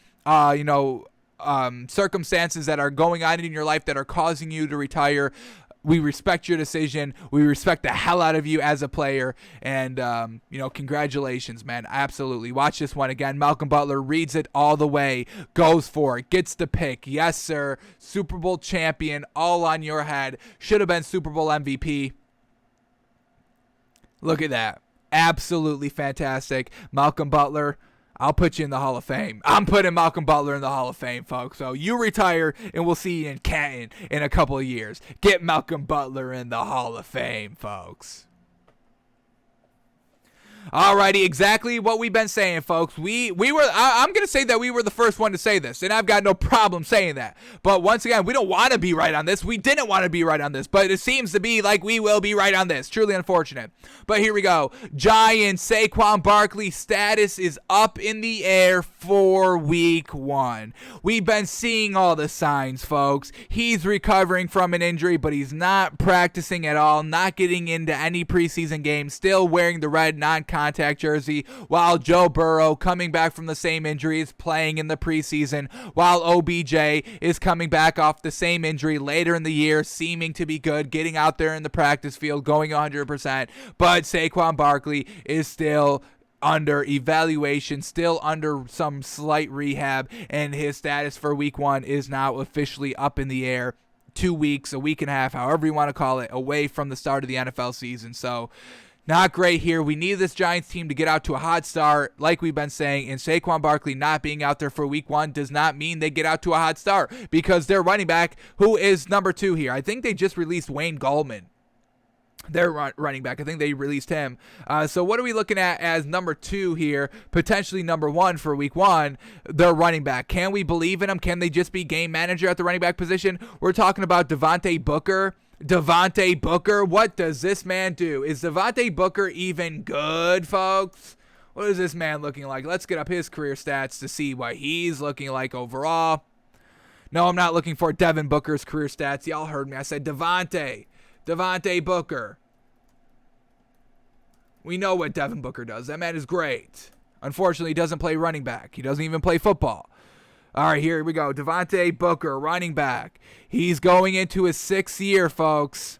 circumstances that are going on in your life that are causing you to retire, we respect your decision. We respect the hell out of you as a player. And, congratulations, man. Absolutely. Watch this one again. Malcolm Butler reads it all the way, goes for it, gets the pick. Yes, sir. Super Bowl champion, all on your head. Should have been Super Bowl MVP. Look at that. Absolutely fantastic. Malcolm Butler, I'll put you in the Hall of Fame. I'm putting Malcolm Butler in the Hall of Fame, folks. So you retire, and we'll see you in Canton in a couple of years. Get Malcolm Butler in the Hall of Fame, folks. Alrighty, exactly what we've been saying, folks. I'm going to say that we were the first one to say this, and I've got no problem saying that. But once again, we don't want to be right on this. We didn't want to be right on this, but it seems to be like we will be right on this. Truly unfortunate. But here we go. Giants, Saquon Barkley status is up in the air for week 1. We've been seeing all the signs, folks. He's recovering from an injury, but he's not practicing at all, not getting into any preseason games, still wearing the red non-contact jersey, while Joe Burrow, coming back from the same injury, is playing in the preseason, while OBJ is coming back off the same injury later in the year, seeming to be good, getting out there in the practice field, going 100%, but Saquon Barkley is still under evaluation, still under some slight rehab, and his status for week 1 is now officially up in the air. 2 weeks, a week and a half, however you want to call it, away from the start of the NFL season. So Not great here. We need this Giants team to get out to a hot start, like we've been saying, and Saquon Barkley not being out there for week 1 does not mean they get out to a hot start because their running back, who is number 2 here, I think they just released Wayne Gallman. Their running back. I think they released him. So what are we looking at as number 2 here, potentially number 1 for week 1, their running back? Can we believe in him? Can they just be game manager at the running back position? We're talking about Devonta Booker. Devonta Booker, what does this man do? Is Devonta Booker even good, folks? What is this man looking like? Let's get up his career stats to see what he's looking like overall. No, I'm not looking for Devin Booker's career stats. Y'all heard me. I said Devonta Booker. We know what Devin Booker does. That man is great. Unfortunately, he doesn't play running back. He doesn't even play football. All right, here we go. Devonta Booker, running back. He's going into his 6th year, folks.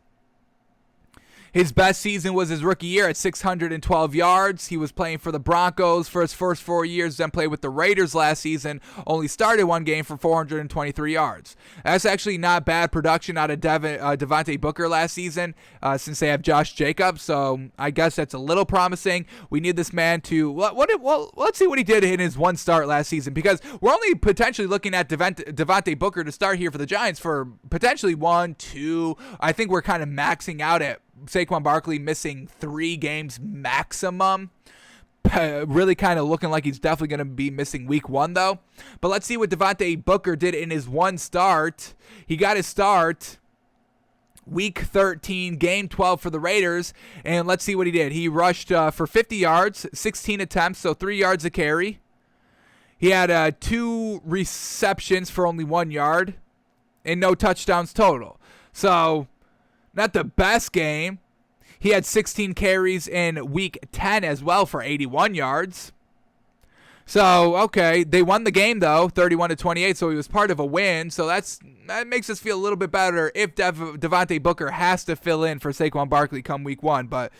His best season was his rookie year at 612 yards. He was playing for the Broncos for his first 4 years, then played with the Raiders last season. Only started 1 game for 423 yards. That's actually not bad production out of Devonta Booker last season since they have Josh Jacobs. So I guess that's a little promising. We need this man to, let's see what he did in his 1 start last season, because we're only potentially looking at Devonta Booker to start here for the Giants for potentially 1, 2. I think we're kind of maxing out at Saquon Barkley missing 3 games maximum. Really kind of looking like he's definitely going to be missing week 1, though. But let's see what Devonta Booker did in his 1 start. He got his start week 13, game 12 for the Raiders. And let's see what he did. He rushed for 50 yards, 16 attempts, so 3 yards a carry. He had 2 receptions for only 1 yard and no touchdowns total. So not the best game. He had 16 carries in week 10 as well for 81 yards. So, okay, they won the game, though, 31-28, so he was part of a win. So that makes us feel a little bit better if Devonta Booker has to fill in for Saquon Barkley come week 1. But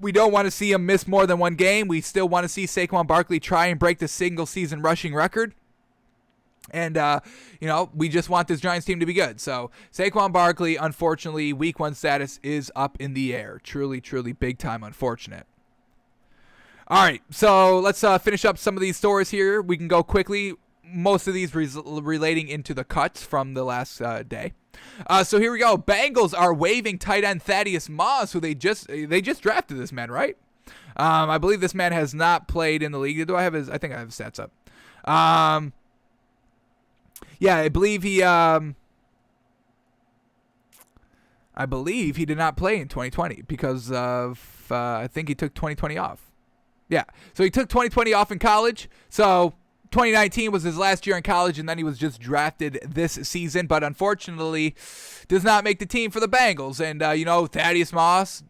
we don't want to see him miss more than 1 game. We still want to see Saquon Barkley try and break the single-season rushing record. And, we just want this Giants team to be good. So Saquon Barkley, unfortunately, week 1 status is up in the air. Truly, truly big time unfortunate. All right, so let's finish up some of these stories here. We can go quickly. Most of these relating into the cuts from the last day. So here we go. Bengals are waiving tight end Thaddeus Moss, who they just drafted this man, right? I believe this man has not played in the league. Do I have his? I think I have his stats up. Yeah, I believe he did not play in 2020 because of I think he took 2020 off. Yeah, so he took 2020 off in college. So 2019 was his last year in college, and then he was just drafted this season. But unfortunately, does not make the team for the Bengals. And Thaddeus Moss.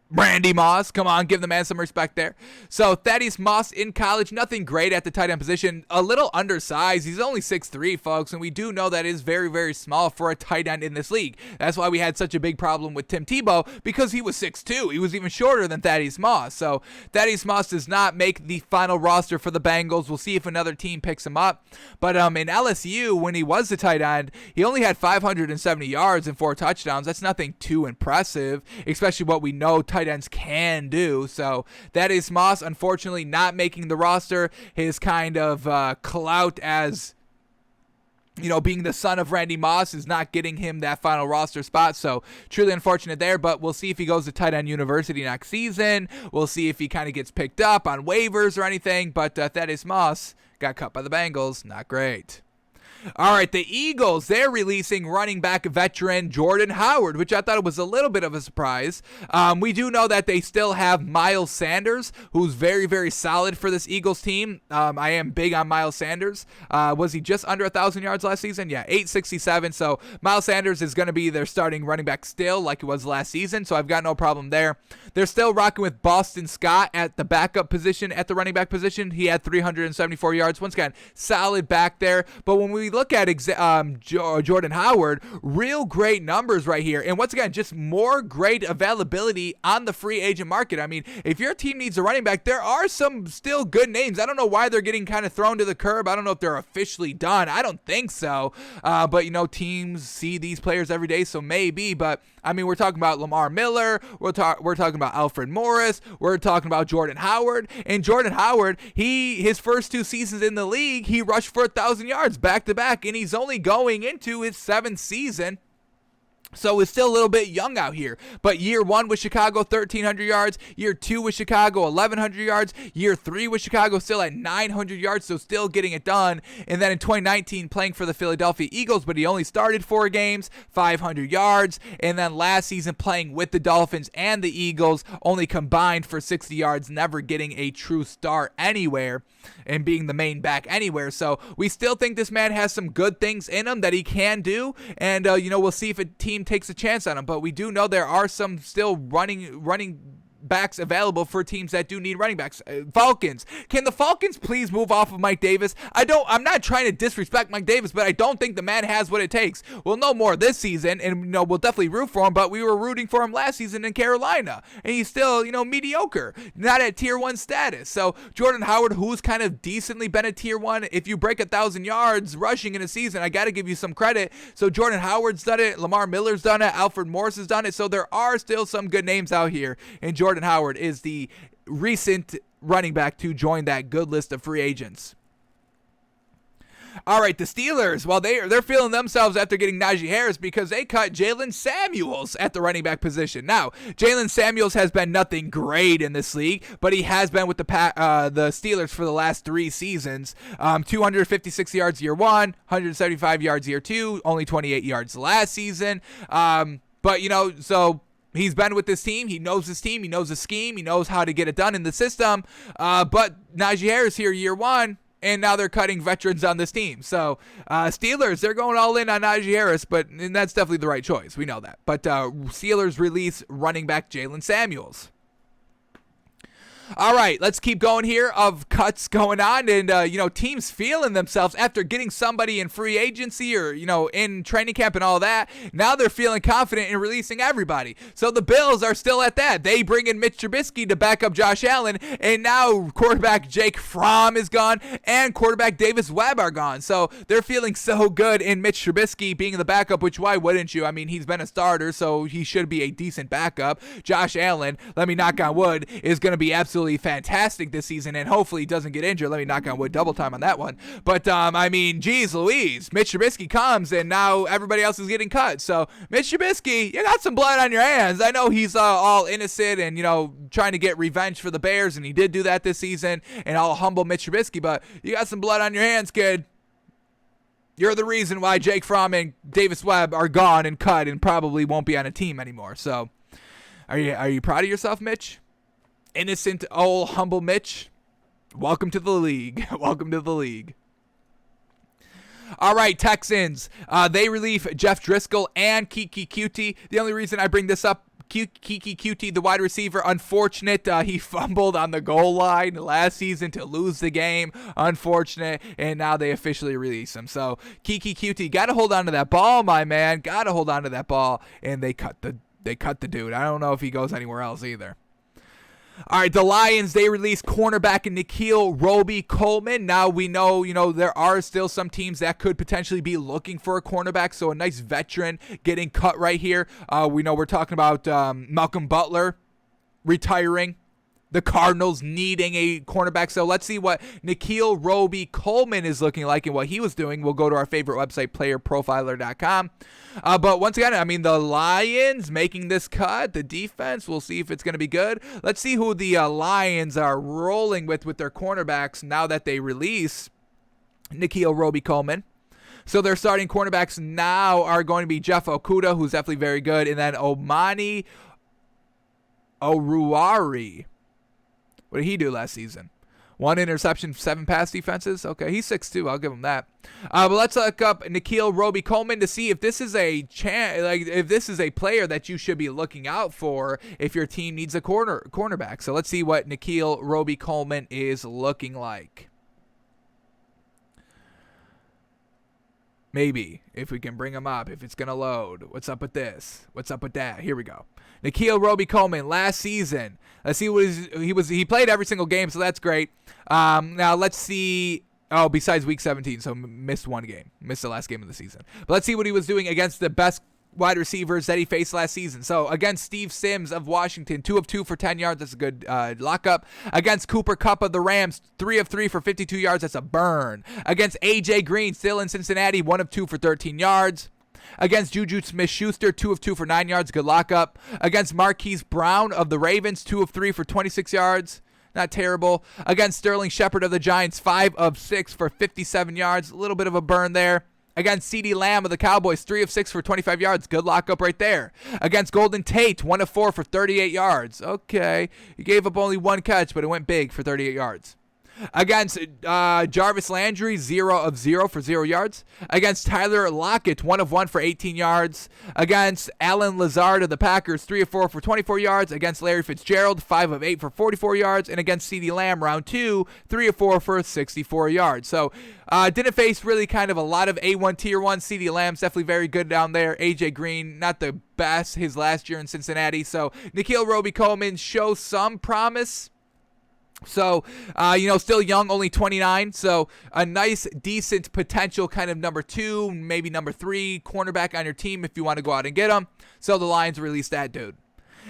Randy Moss, come on, give the man some respect there. So Thaddeus Moss in college, nothing great at the tight end position, a little undersized. He's only 6'3", folks, and we do know that is very, very small for a tight end in this league. That's why we had such a big problem with Tim Tebow, because he was 6'2". He was even shorter than Thaddeus Moss. So Thaddeus Moss does not make the final roster for the Bengals. We'll see if another team picks him up. But in LSU, when he was the tight end, he only had 570 yards and 4 touchdowns. That's nothing too impressive, especially what we know tight ends can do. So that is Moss, unfortunately, not making the roster. His kind of clout as being the son of Randy Moss is not getting him that final roster spot. So truly unfortunate there, but we'll see if he goes to tight end university next season. We'll see if he kind of gets picked up on waivers or anything, but Thaddeus Moss got cut by the Bengals. Not great. All right, the Eagles, they're releasing running back veteran Jordan Howard, which I thought was a little bit of a surprise. We do know that they still have Miles Sanders, who's very, very solid for this Eagles team. I am big on Miles Sanders. Was he just under 1,000 yards last season? Yeah, 867. So Miles Sanders is going to be their starting running back still, like it was last season, so I've got no problem there. They're still rocking with Boston Scott at the backup position, at the running back position. He had 374 yards. Once again, solid back there. But when we look at Jordan Howard, real great numbers right here. And once again, just more great availability on the free agent market. I mean, if your team needs a running back, there are some still good names. I don't know why they're getting kind of thrown to the curb. I don't know if they're officially done. I don't think so. But, teams see these players every day, so maybe. But, I mean, we're talking about Lamar Miller. We're talking about Alfred Morris. We're talking about Jordan Howard. And Jordan Howard, his first 2 seasons in the league, he rushed for 1,000 yards back-to-back, and he's only going into his 7th season. So it's still a little bit young out here. But year 1 with Chicago, 1,300 yards. Year 2 with Chicago, 1,100 yards. Year 3 with Chicago, still at 900 yards, so still getting it done. And then in 2019, playing for the Philadelphia Eagles, but he only started 4 games, 500 yards. And then last season, playing with the Dolphins and the Eagles, only combined for 60 yards, never getting a true start anywhere and being the main back anywhere. So we still think this man has some good things in him that he can do. And, we'll see if a team takes a chance on him, but we do know there are some still running backs available for teams that do need running backs. Falcons. Can the Falcons please move off of Mike Davis? I'm not trying to disrespect Mike Davis, but I don't think the man has what it takes. We'll know more this season, and we'll definitely root for him, but we were rooting for him last season in Carolina, and he's still, mediocre, not at tier 1 status. So Jordan Howard, who's kind of decently been at tier 1, if you break 1,000 yards rushing in a season, I got to give you some credit. So Jordan Howard's done it, Lamar Miller's done it, Alfred Morris has done it, so there are still some good names out here, and Jordan Howard is the recent running back to join that good list of free agents. All right, the Steelers, well, they're feeling themselves after getting Najee Harris because they cut Jalen Samuels at the running back position. Now, Jalen Samuels has been nothing great in this league, but he has been with the Steelers for the last 3 seasons. 256 yards year 1, 175 yards year 2, only 28 yards last season. But, so he's been with this team. He knows his team. He knows the scheme. He knows how to get it done in the system. But Najee Harris here year 1, and now they're cutting veterans on this team. So Steelers, they're going all in on Najee Harris, and that's definitely the right choice. We know that. But Steelers release running back Jalen Samuels. All right, let's keep going here of cuts going on, and teams feeling themselves after getting somebody in free agency or in training camp and all that. Now they're feeling confident in releasing everybody. So the Bills are still at that. They bring in Mitch Trubisky to back up Josh Allen, and now quarterback Jake Fromm is gone and quarterback Davis Webb are gone. So they're feeling so good in Mitch Trubisky being the backup, which why wouldn't you? I mean, he's been a starter, so he should be a decent backup. Josh Allen, let me knock on wood, is going to be absolutely fantastic this season, and hopefully he doesn't get injured. Let me knock on wood double time on that one. But geez Louise, Mitch Trubisky comes and now everybody else is getting cut. So Mitch Trubisky, you got some blood on your hands. I know he's all innocent and trying to get revenge for the Bears, and he did do that this season, and I'll humble Mitch Trubisky, but you got some blood on your hands, kid. You're the reason why Jake Fromm and Davis Webb are gone and cut and probably won't be on a team anymore. So are you proud of yourself, Mitch? Innocent, old, humble Mitch, welcome to the league. Welcome to the league. All right, Texans. They relieve Jeff Driscoll and Kiki Cutie. The only reason I bring this up, Kiki Cutie, the wide receiver, unfortunate. He fumbled on the goal line last season to lose the game. Unfortunate. And now they officially release him. So Kiki Cutie, got to hold on to that ball, my man. Got to hold on to that ball. And they cut the dude. I don't know if he goes anywhere else either. All right, the Lions, they released cornerback Nikhil, Roby, Coleman. Now we know, there are still some teams that could potentially be looking for a cornerback, so a nice veteran getting cut right here. We know we're talking about Malcolm Butler retiring. The Cardinals needing a cornerback. So let's see what Nikhil, Roby, Coleman is looking like and what he was doing. We'll go to our favorite website, playerprofiler.com. But once again, the Lions making this cut. The defense, we'll see if it's going to be good. Let's see who the Lions are rolling with their cornerbacks now that they release Nikhil, Roby, Coleman. So their starting cornerbacks now are going to be Jeff Okudah, who's definitely very good, and then Omani Oruwari. What did he do last season? 1 interception, 7 pass defenses. Okay, he's 6'2". I'll give him that. But let's look up Nikhil, Roby, Coleman to see if this is if this is a player that you should be looking out for if your team needs a cornerback. So let's see what Nikhil, Roby, Coleman is looking like. Maybe. If we can bring him up. If it's going to load. What's up with this? What's up with that? Here we go. Nikhil, Roby, Coleman, last season. Let's see what he played every single game, so that's great. Now let's see. Oh, besides week 17, so missed one game. Missed the last game of the season. But let's see what he was doing against the best wide receivers that he faced last season. So against Steve Sims of Washington, 2 of 2 for 10 yards. That's a good lockup. Against Cooper Kupp of the Rams, 3 of 3 for 52 yards. That's a burn. Against AJ Green, still in Cincinnati, 1 of 2 for 13 yards. Against Juju Smith-Schuster, 2 of 2 for 9 yards. Good lockup. Against Marquise Brown of the Ravens, 2 of 3 for 26 yards. Not terrible. Against Sterling Shepard of the Giants, 5 of 6 for 57 yards. A little bit of a burn there. Against CeeDee Lamb of the Cowboys, 3 of 6 for 25 yards. Good lockup right there. Against Golden Tate, 1 of 4 for 38 yards. Okay. He gave up only 1 catch, but it went big for 38 yards. Against Jarvis Landry, 0 of 0 for 0 yards. Against Tyler Lockett, 1 of 1 for 18 yards. Against Alan Lazard of the Packers, 3 of 4 for 24 yards. Against Larry Fitzgerald, 5 of 8 for 44 yards. And against CeeDee Lamb, round 2, 3 of 4 for 64 yards. So didn't face really kind of a lot of A1 Tier 1. CeeDee Lamb's definitely very good down there. AJ Green, not the best his last year in Cincinnati. So Nikhil, Roby, Coleman show some promise. So, still young, only 29. So, a nice, decent potential kind of number 2, maybe number 3 cornerback on your team if you want to go out and get him. So, the Lions released that dude.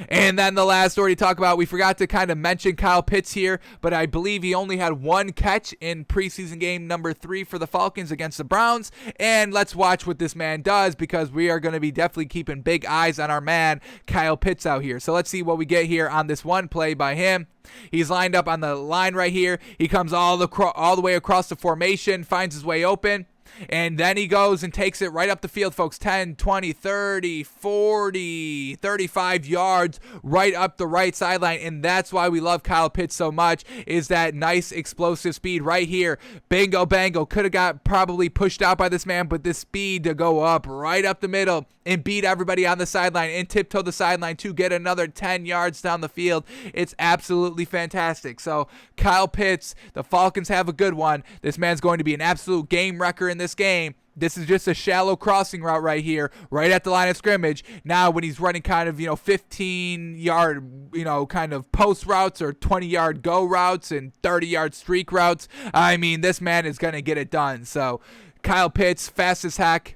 And then the last story to talk about, we forgot to kind of mention Kyle Pitts here, but I believe he only had 1 catch in preseason game number 3 for the Falcons against the Browns. And let's watch what this man does, because we are going to be definitely keeping big eyes on our man, Kyle Pitts, out here. So let's see what we get here on this one play by him. He's lined up on the line right here. He comes all the way across the formation, finds his way open. And then he goes and takes it right up the field, folks. 10, 20, 30, 40, 35 yards right up the right sideline. And that's why we love Kyle Pitts so much, is that nice explosive speed right here. Bingo, bango. Could have got probably pushed out by this man, but this speed to go up right up the middle and beat everybody on the sideline and tiptoe the sideline to get another 10 yards down the field. It's absolutely fantastic. So Kyle Pitts, the Falcons have a good one. This man's going to be an absolute game wrecker in this game. This is just a shallow crossing route right here, right at the line of scrimmage. Now when he's running kind of, 15-yard, kind of post routes or 20-yard go routes and 30-yard streak routes, I mean, this man is going to get it done. So Kyle Pitts, fast as heck,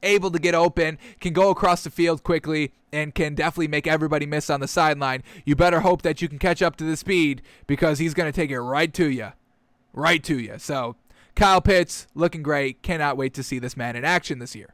able to get open, can go across the field quickly, and can definitely make everybody miss on the sideline. You better hope that you can catch up to the speed, because he's going to take it right to you. Right to you. So Kyle Pitts, looking great. Cannot wait to see this man in action this year.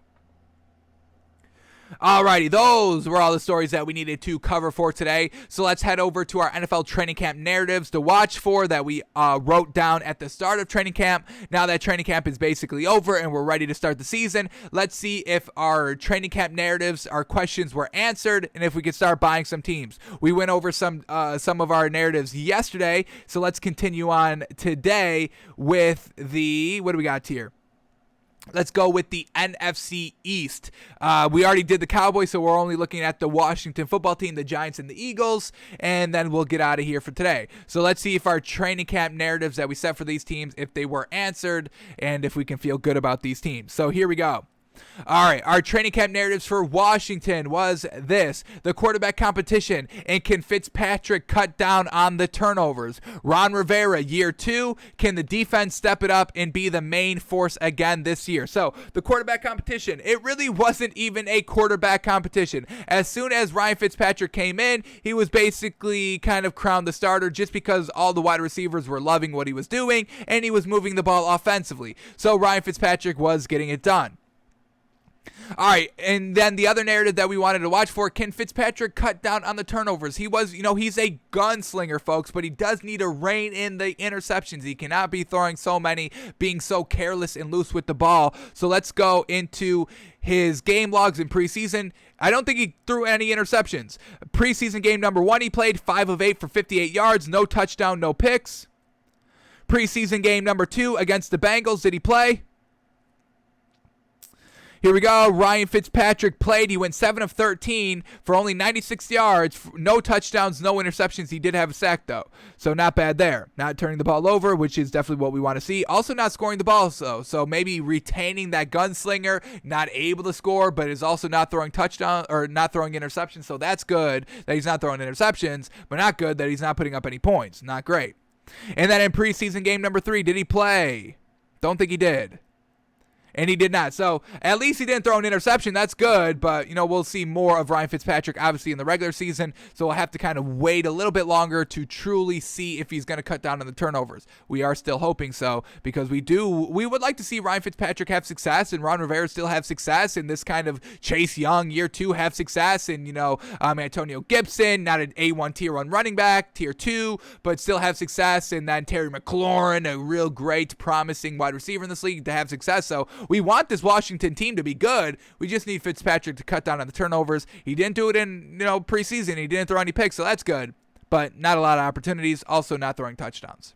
Alrighty, those were all the stories that we needed to cover for today. So let's head over to our NFL training camp narratives to watch for that we wrote down at the start of training camp. Now that training camp is basically over and we're ready to start the season, let's see if our training camp narratives, our questions were answered, and if we could start buying some teams. We went over some of our narratives yesterday, so let's continue on today with what do we got here? Let's go with the NFC East. We already did the Cowboys, so we're only looking at the Washington football team, the Giants, and the Eagles, and then we'll get out of here for today. So let's see if our training camp narratives that we set for these teams, if they were answered, and if we can feel good about these teams. So here we go. All right, our training camp narratives for Washington was this: the quarterback competition, and can Fitzpatrick cut down on the turnovers? Ron Rivera, year 2, can the defense step it up and be the main force again this year? So the quarterback competition, it really wasn't even a quarterback competition. As soon as Ryan Fitzpatrick came in, he was basically kind of crowned the starter, just because all the wide receivers were loving what he was doing and he was moving the ball offensively. So Ryan Fitzpatrick was getting it done. All right, and then the other narrative that we wanted to watch for: can Fitzpatrick cut down on the turnovers? He was, he's a gunslinger, folks, but he does need to rein in the interceptions. He cannot be throwing so many, being so careless and loose with the ball. So let's go into his game logs in preseason. I don't think he threw any interceptions. Preseason game number 1, he played 5 of 8 for 58 yards, no touchdown, no picks. Preseason game number 2 against the Bengals, did he play? Here we go. Ryan Fitzpatrick played. He went 7 of 13 for only 96 yards. No touchdowns, no interceptions. He did have a sack, though. So not bad there. Not turning the ball over, which is definitely what we want to see. Also not scoring the ball, so maybe retaining that gunslinger, not able to score, but is also not throwing touchdown or not throwing interceptions. So that's good that he's not throwing interceptions, but not good that he's not putting up any points. Not great. And then in preseason game number 3, did he play? Don't think he did. And he did not. So at least he didn't throw an interception. That's good. But, we'll see more of Ryan Fitzpatrick, obviously, in the regular season. So we'll have to kind of wait a little bit longer to truly see if he's going to cut down on the turnovers. We are still hoping so because we would like to see Ryan Fitzpatrick have success and Ron Rivera still have success and this kind of Chase Young year 2 have success and, Antonio Gibson, not an A1 tier 1 running back, tier 2, but still have success. And then Terry McLaurin, a real great, promising wide receiver in this league to have success. So we want this Washington team to be good. We just need Fitzpatrick to cut down on the turnovers. He didn't do it in, preseason. He didn't throw any picks, so that's good. But not a lot of opportunities. Also not throwing touchdowns.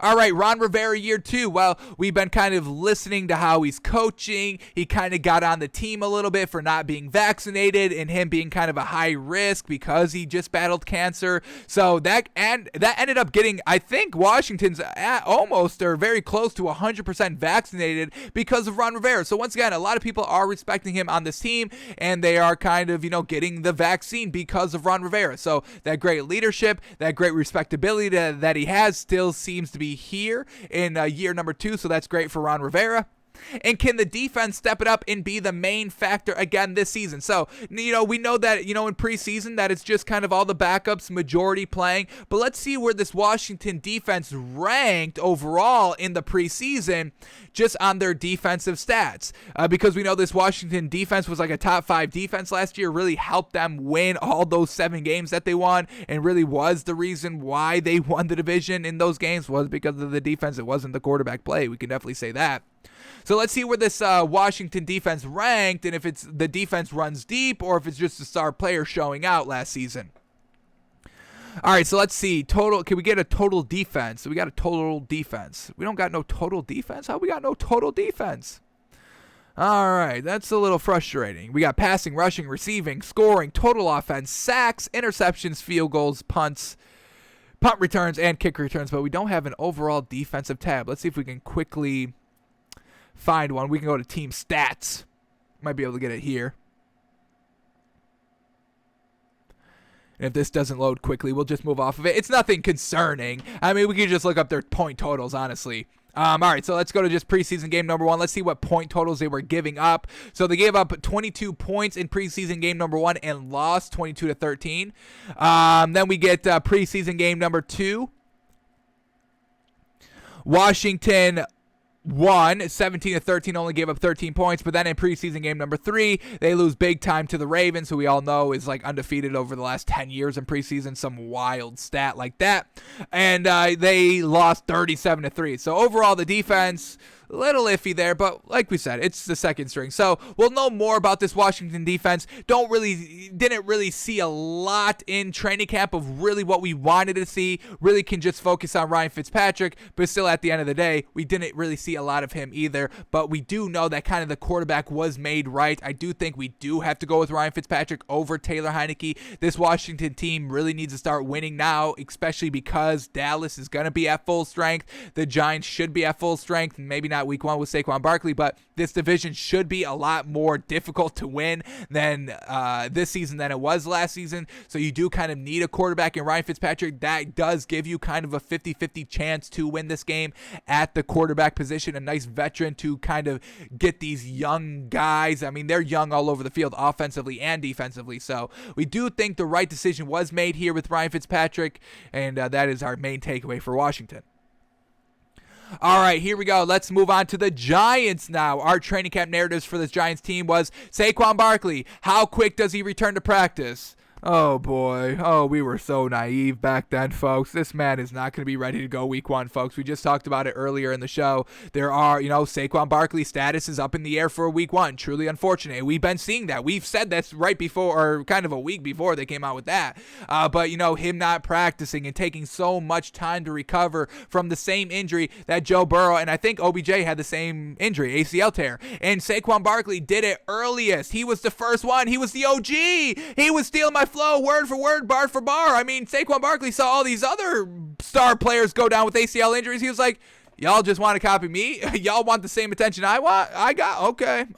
All right, Ron Rivera year 2. Well, we've been kind of listening to how he's coaching. He kind of got on the team a little bit for not being vaccinated and him being kind of a high risk because he just battled cancer. So that ended up getting, I think, Washington's almost or very close to 100% vaccinated because of Ron Rivera. So once again, a lot of people are respecting him on this team and they are kind of, getting the vaccine because of Ron Rivera. So that great leadership, that great respectability that he has still seems to be here in year number 2, so that's great for Ron Rivera. And can the defense step it up and be the main factor again this season? So, we know that, in preseason that it's just kind of all the backups, majority playing. But let's see where this Washington defense ranked overall in the preseason just on their defensive stats. Because we know this Washington defense was like a top 5 defense last year, really helped them win all those 7 games that they won, and really was the reason why they won the division in those games was because of the defense. It wasn't the quarterback play. We can definitely say that. So let's see where this Washington defense ranked and if it's the defense runs deep or if it's just a star player showing out last season. All right, so let's see. Total. Can we get a total defense? So we got a total defense. We don't got no total defense? How we got no total defense? All right, that's a little frustrating. We got passing, rushing, receiving, scoring, total offense, sacks, interceptions, field goals, punts, punt returns, and kick returns, but we don't have an overall defensive tab. Let's see if we can quickly find one. We can go to team stats. Might be able to get it here. And if this doesn't load quickly, we'll just move off of it. It's nothing concerning. I mean, we can just look up their point totals, honestly. All right, so let's go to just preseason game number 1. Let's see what point totals they were giving up. So they gave up 22 points in preseason game number 1 and lost 22-13. Then we get preseason game number 2. Washington won 17-13, only gave up 13 points, but then in preseason game number 3, they lose big time to the Ravens, who we all know is like undefeated over the last 10 years in preseason, some wild stat like that, and they lost 37-3. So overall, the defense, a little iffy there, but like we said, it's the second string. So we'll know more about this Washington defense. Didn't really see a lot in training camp of really what we wanted to see. Really can just focus on Ryan Fitzpatrick, but still at the end of the day, we didn't really see a lot of him either. But we do know that kind of the quarterback was made right. I do think we do have to go with Ryan Fitzpatrick over Taylor Heinicke. This Washington team really needs to start winning now, especially because Dallas is going to be at full strength. The Giants should be at full strength, maybe not week 1 with Saquon Barkley, but this division should be a lot more difficult to win than this season than it was last season. So you do kind of need a quarterback in Ryan Fitzpatrick. That does give you kind of a 50-50 chance to win this game at the quarterback position. A nice veteran to kind of get these young guys. I mean, they're young all over the field, offensively and defensively. So we do think the right decision was made here with Ryan Fitzpatrick, and that is our main takeaway for Washington. All right, here we go. Let's move on to the Giants now. Our training camp narratives for this Giants team was Saquon Barkley. How quick does he return to practice? Oh, boy. Oh, we were so naive back then, folks. This man is not going to be ready to go week 1, folks. We just talked about it earlier in the show. There are, Saquon Barkley's status is up in the air for week 1. Truly unfortunate. We've been seeing that. We've said that's right before, or kind of a week before they came out with that. But, him not practicing and taking so much time to recover from the same injury that Joe Burrow, and I think OBJ had the same injury, ACL tear. And Saquon Barkley did it earliest. He was the first one. He was the OG. He was stealing my flow word for word, bar for bar. I mean, Saquon Barkley saw all these other star players go down with ACL injuries. He was like, y'all just want to copy me? Y'all want the same attention I got?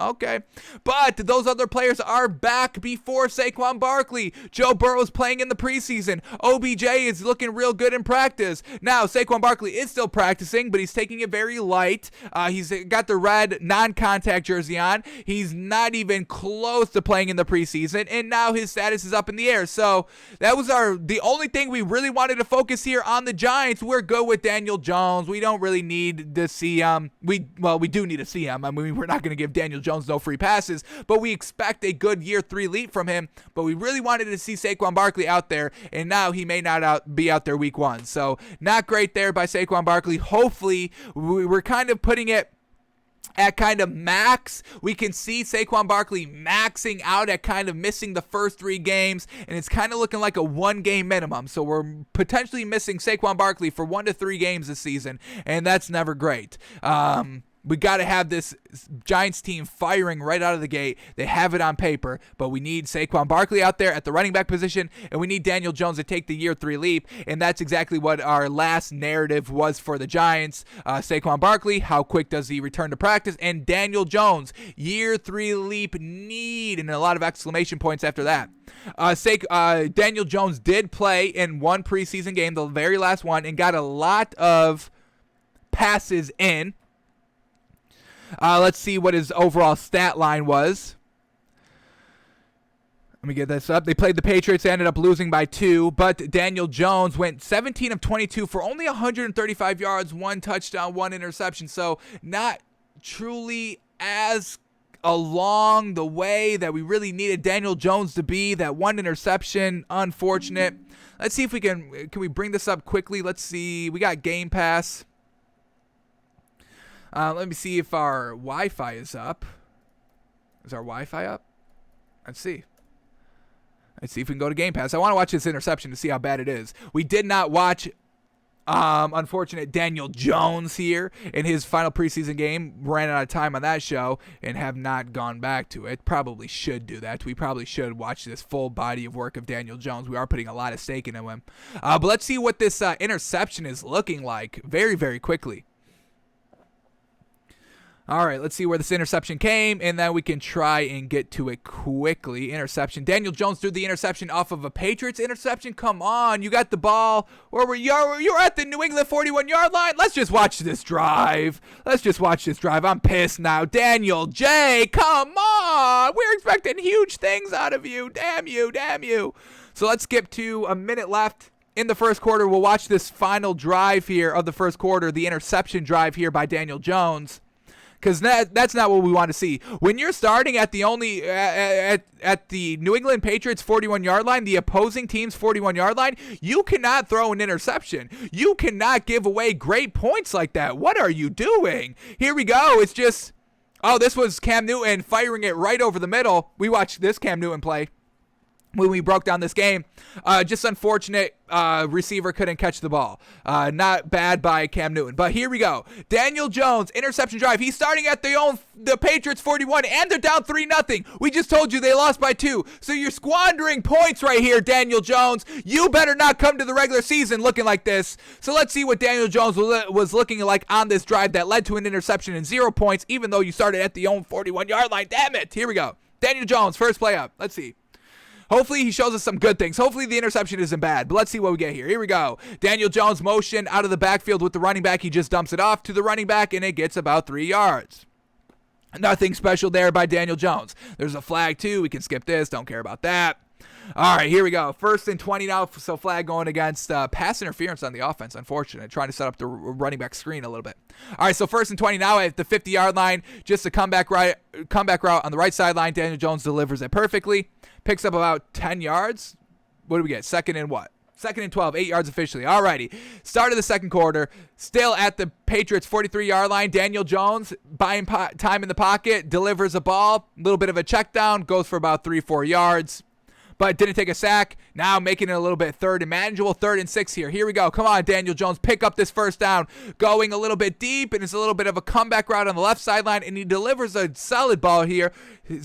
Okay. But those other players are back before Saquon Barkley. Joe Burrow's playing in the preseason. OBJ is looking real good in practice. Now, Saquon Barkley is still practicing, but he's taking it very light. He's got the red non-contact jersey on. He's not even close to playing in the preseason, and now his status is up in the air. So that was the only thing we really wanted to focus here on the Giants. We're good with Daniel Jones. We don't really need to see we do need to see him. I mean, we're not going to give Daniel Jones no free passes, but we expect a good year 3 leap from him. But we really wanted to see Saquon Barkley out there, and now he may not be out there week 1. So not great there by Saquon Barkley. Hopefully, we're kind of putting it at kind of max. We can see Saquon Barkley maxing out at kind of missing the first 3 games, and it's kind of looking like a 1-game minimum. So we're potentially missing Saquon Barkley for 1 to 3 games this season, and that's never great. We got to have this Giants team firing right out of the gate. They have it on paper, but we need Saquon Barkley out there at the running back position, and we need Daniel Jones to take the year 3 leap, and that's exactly what our last narrative was for the Giants. Saquon Barkley, how quick does he return to practice? And Daniel Jones, year 3 leap need, and a lot of exclamation points after that. Daniel Jones did play in 1 preseason game, the very last one, and got a lot of passes in. Let's see what his overall stat line was. Let me get this up. They played the Patriots. They ended up losing by 2, but Daniel Jones went 17 of 22 for only 135 yards, 1 touchdown, 1 interception. So not truly as along the way that we really needed Daniel Jones to be. That 1 interception, unfortunate. Let's see if we can we bring this up quickly. Let's see. We got Game Pass. Let me see if our Wi-Fi is up. Is our Wi-Fi up? Let's see. Let's see if we can go to Game Pass. I want to watch this interception to see how bad it is. We did not watch unfortunate Daniel Jones here in his final preseason game. Ran out of time on that show and have not gone back to it. Probably should do that. We probably should watch this full body of work of Daniel Jones. We are putting a lot of stake into him. But let's see what this interception is looking like very, very quickly. All right, let's see where this interception came, and then we can try and get to it quickly. Interception. Daniel Jones threw the interception off of a Patriots interception. Come on, you got the ball. Or you're at the New England 41-yard line. Let's just watch this drive. I'm pissed now. Daniel J, come on. We're expecting huge things out of you. Damn you. So let's skip to a minute left in the first quarter. We'll watch this final drive here of the first quarter, the interception drive here by Daniel Jones. Because that's not what we want to see. When you're starting at the New England Patriots 41-yard line, the opposing team's 41-yard line, you cannot throw an interception. You cannot give away great points like that. What are you doing? Here we go. It's just, this was Cam Newton firing it right over the middle. We watched this Cam Newton play when we broke down this game. Just unfortunate receiver couldn't catch the ball. Not bad by Cam Newton. But here we go. Daniel Jones, interception drive. He's starting at the Patriots 41, and they're down 3-0. We just told you they lost by 2. So you're squandering points right here, Daniel Jones. You better not come to the regular season looking like this. So let's see what Daniel Jones was looking like on this drive that led to an interception and 0 points, even though you started at the own 41-yard line. Damn it. Here we go. Daniel Jones, first play up. Let's see. Hopefully he shows us some good things. Hopefully the interception isn't bad, but let's see what we get here. Here we go. Daniel Jones motion out of the backfield with the running back. He just dumps it off to the running back, and it gets about 3 yards. Nothing special there by Daniel Jones. There's a flag too. We can skip this. Don't care about that. All right, here we go. 1st and 20 now, so flag going against pass interference on the offense. Unfortunate. Trying to set up the running back screen a little bit. All right, so 1st and 20 now at the 50-yard line. Just a comeback route on the right sideline. Daniel Jones delivers it perfectly. Picks up about 10 yards. what do we get? Second and what? Second and 12, 8 yards officially. Alrighty. Start of the second quarter. Still at the Patriots' 43-yard line. Daniel Jones buying time in the pocket. Delivers a ball. A little bit of a check down. Goes for about 3-4 yards. But didn't take a sack. Now making it a little bit third and manageable. 3rd and 6 here. Here we go. Come on, Daniel Jones. Pick up this first down. Going a little bit deep. And it's a little bit of a comeback route on the left sideline. And he delivers a solid ball here. It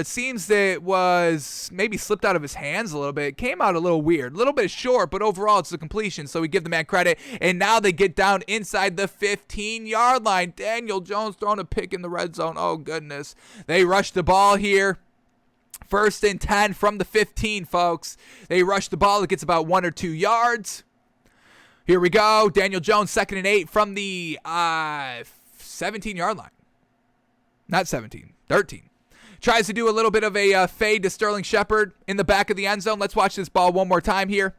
seems that it was maybe slipped out of his hands a little bit. It came out a little weird. A little bit short. But overall, it's a completion. So we give the man credit. And now they get down inside the 15-yard line. Daniel Jones throwing a pick in the red zone. Oh, goodness. They rush the ball here. 1st and 10 from the 15, folks. They rush the ball. It gets about 1 or 2 yards. Here we go. Daniel Jones, 2nd and 8 from the 17-yard line. Not 17, 13. Tries to do a little bit of a fade to Sterling Shepard in the back of the end zone. Let's watch this ball one more time here.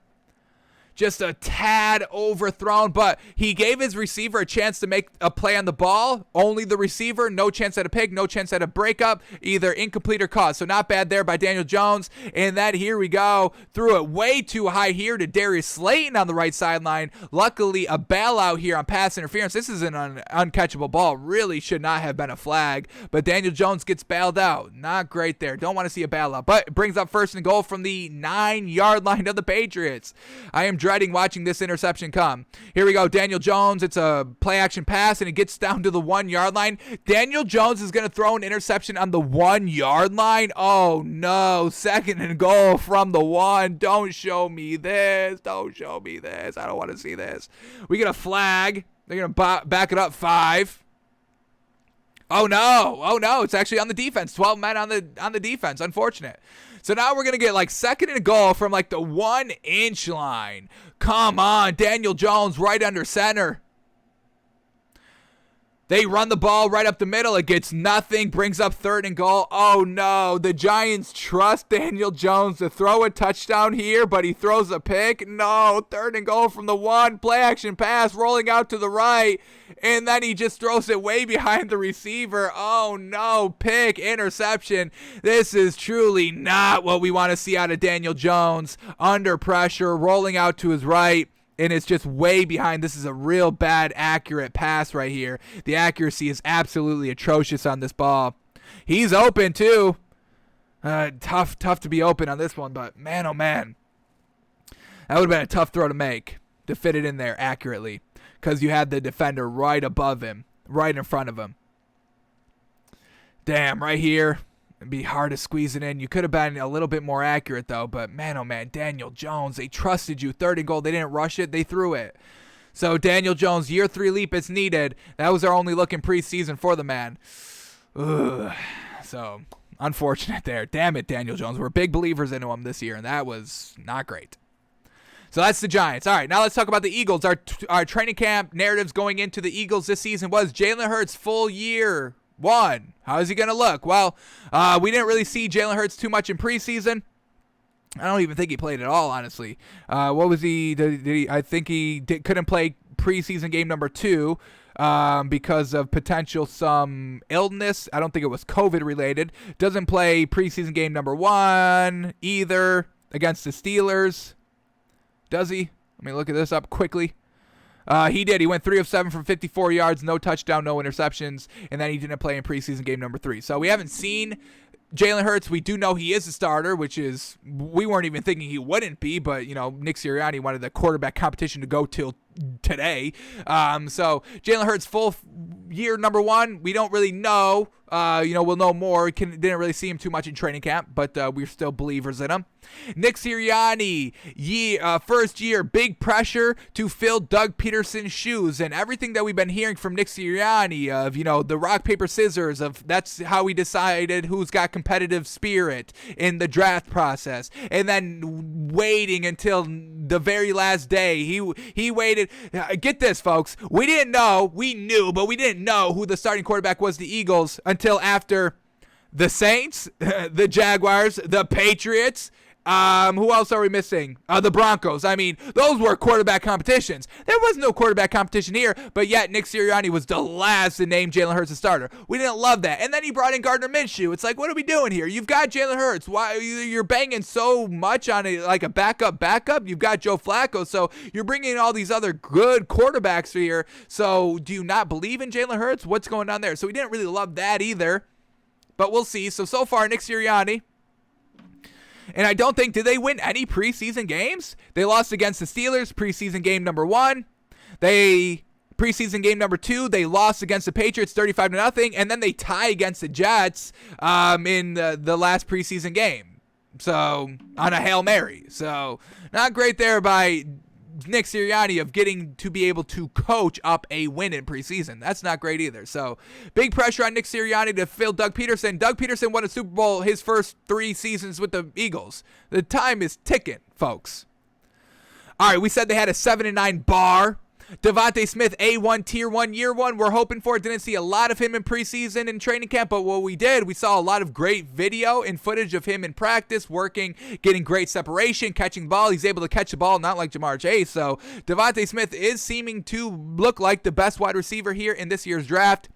Just a tad overthrown, but he gave his receiver a chance to make a play on the ball. Only the receiver, no chance at a pick, no chance at a breakup, either incomplete or caught. So not bad there by Daniel Jones. And then here we go. Threw it way too high here to Darius Leighton on the right sideline. Luckily, a bailout here on pass interference. This is an uncatchable ball. Really should not have been a flag, but Daniel Jones gets bailed out. Not great there. Don't want to see a bailout, but it brings up 1st and goal from the 9-yard line of the Patriots. I am dreading watching this interception come. Here we go. Daniel Jones. It's a play action pass and it gets down to the 1-yard line. Daniel Jones is going to throw an interception on the 1-yard line. Oh no. 2nd and goal from the 1. Don't show me this. Don't show me this. I don't want to see this. We get a flag. They're going to back it up 5. Oh no. It's actually on the defense. 12 men on the defense. Unfortunate. So now we're going to get like 2nd and goal from like the 1-inch line. Come on, Daniel Jones right under center. They run the ball right up the middle. It gets nothing. Brings up 3rd and goal. Oh, no. The Giants trust Daniel Jones to throw a touchdown here, but he throws a pick. No. 3rd and goal from the 1. Play action pass rolling out to the right. And then he just throws it way behind the receiver. Oh, no. Pick. Interception. This is truly not what we want to see out of Daniel Jones. Under pressure. Rolling out to his right. And it's just way behind. This is a real bad accurate pass right here. The accuracy is absolutely atrocious on this ball. He's open too. Tough to be open on this one, but man, oh man. That would have been a tough throw to make, to fit it in there accurately, because you had the defender right above him, right in front of him. Damn, right here. It'd be hard to squeeze it in. You could have been a little bit more accurate, though. But, man, oh, man, Daniel Jones, they trusted you. 3rd and goal. They didn't rush it. They threw it. So, Daniel Jones, year 3 leap is needed. That was our only look in preseason for the man. Ugh. So, unfortunate there. Damn it, Daniel Jones. We're big believers into him this year, and that was not great. So, that's the Giants. All right, now let's talk about the Eagles. Our training camp narratives going into the Eagles this season was Jalen Hurts full year 1. How is he going to look? Well, we didn't really see Jalen Hurts too much in preseason. I don't even think he played at all, honestly. What was he? I think he couldn't play preseason game number 2 because of potential some illness. I don't think it was COVID related. Doesn't play preseason game number 1 either against the Steelers. Does he? Let me look at this up quickly. He did. He went 3 of 7 for 54 yards, no touchdown, no interceptions, and then he didn't play in preseason game number 3. So we haven't seen Jalen Hurts. We do know he is a starter, which is, we weren't even thinking he wouldn't be, but, Nick Sirianni wanted the quarterback competition to go till today. So Jalen Hurts full year number 1, we don't really know. We'll know more. Didn't really see him too much in training camp, but we're still believers in him. Nick Sirianni, first year, big pressure to fill Doug Peterson's shoes, and everything that we've been hearing from Nick Sirianni of, the rock, paper, scissors, of that's how we decided who's got competitive spirit in the draft process, and then waiting until the very last day. He waited. Get this, folks. We didn't know. We knew, but we didn't know who the starting quarterback was, the Eagles, until after the Saints, the Jaguars, the Patriots, Who else are we missing? The Broncos. I mean, those were quarterback competitions. There was no quarterback competition here, but yet Nick Sirianni was the last to name Jalen Hurts a starter. We didn't love that. And then he brought in Gardner Minshew. It's like, what are we doing here? You've got Jalen Hurts. Why you're banging so much on a backup? You've got Joe Flacco, so you're bringing in all these other good quarterbacks here. So do you not believe in Jalen Hurts? What's going on there? So we didn't really love that either, but we'll see. So far, Nick Sirianni. And I don't think, did they win any preseason games? They lost against the Steelers, preseason game number 1. Preseason game number 2, they lost against the Patriots 35-0, and then they tie against the Jets in the last preseason game. So, on a Hail Mary. So, not great there by Nick Sirianni of getting to be able to coach up a win in preseason. That's not great either. So, big pressure on Nick Sirianni to fill Doug Peterson. Doug Peterson won a Super Bowl his first 3 seasons with the Eagles. The time is ticking, folks. All right, we said they had a 7-9 bar. Devonta Smith, A1, Tier 1, Year 1. We're hoping for it. Didn't see a lot of him in preseason and training camp, but what we did, we saw a lot of great video and footage of him in practice, working, getting great separation, catching the ball. He's able to catch the ball, not like Jamar Chase. So Devonta Smith is seeming to look like the best wide receiver here in this year's draft.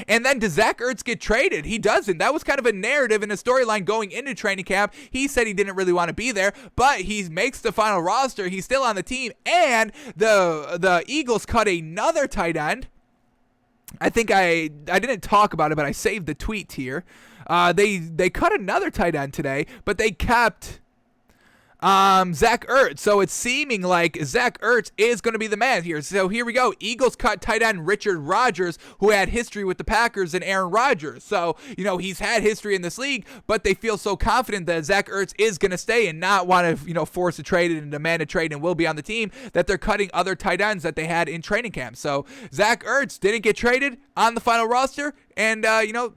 And then does Zach Ertz get traded? He doesn't. That was kind of a narrative in a storyline going into training camp. He said he didn't really want to be there, but he makes the final roster. He's still on the team, and the Eagles cut another tight end. I think I didn't talk about it, but I saved the tweet here. They cut another tight end today, but they kept Zach Ertz. So it's seeming like Zach Ertz is going to be the man here. So here we go. Eagles cut tight end Richard Rodgers, who had history with the Packers and Aaron Rodgers. So, he's had history in this league, but they feel so confident that Zach Ertz is going to stay and not want to, force a trade and demand a trade and will be on the team, that they're cutting other tight ends that they had in training camp. So Zach Ertz didn't get traded on the final roster, and,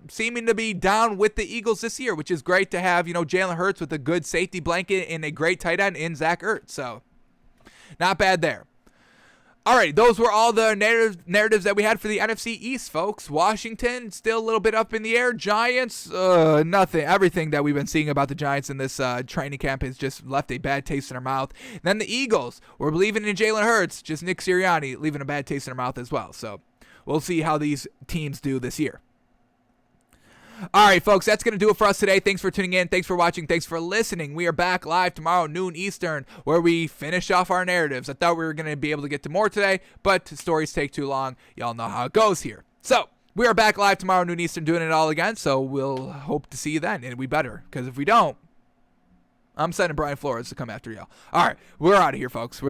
seeming to be down with the Eagles this year, which is great to have, Jalen Hurts with a good safety blanket and a great tight end in Zach Ertz. So, not bad there. All right, those were all the narratives that we had for the NFC East, folks. Washington, still a little bit up in the air. Giants, nothing. Everything that we've been seeing about the Giants in this training camp has just left a bad taste in our mouth. And then the Eagles, we're believing in Jalen Hurts, just Nick Sirianni leaving a bad taste in our mouth as well. So, we'll see how these teams do this year. All right, folks, that's going to do it for us today. Thanks for tuning in. Thanks for watching. Thanks for listening. We are back live tomorrow, noon Eastern, where we finish off our narratives. I thought we were going to be able to get to more today, but stories take too long. Y'all know how it goes here. So we are back live tomorrow, noon Eastern, doing it all again. So we'll hope to see you then, and we better, because if we don't, I'm sending Brian Flores to come after y'all. All right, we're out of here, folks.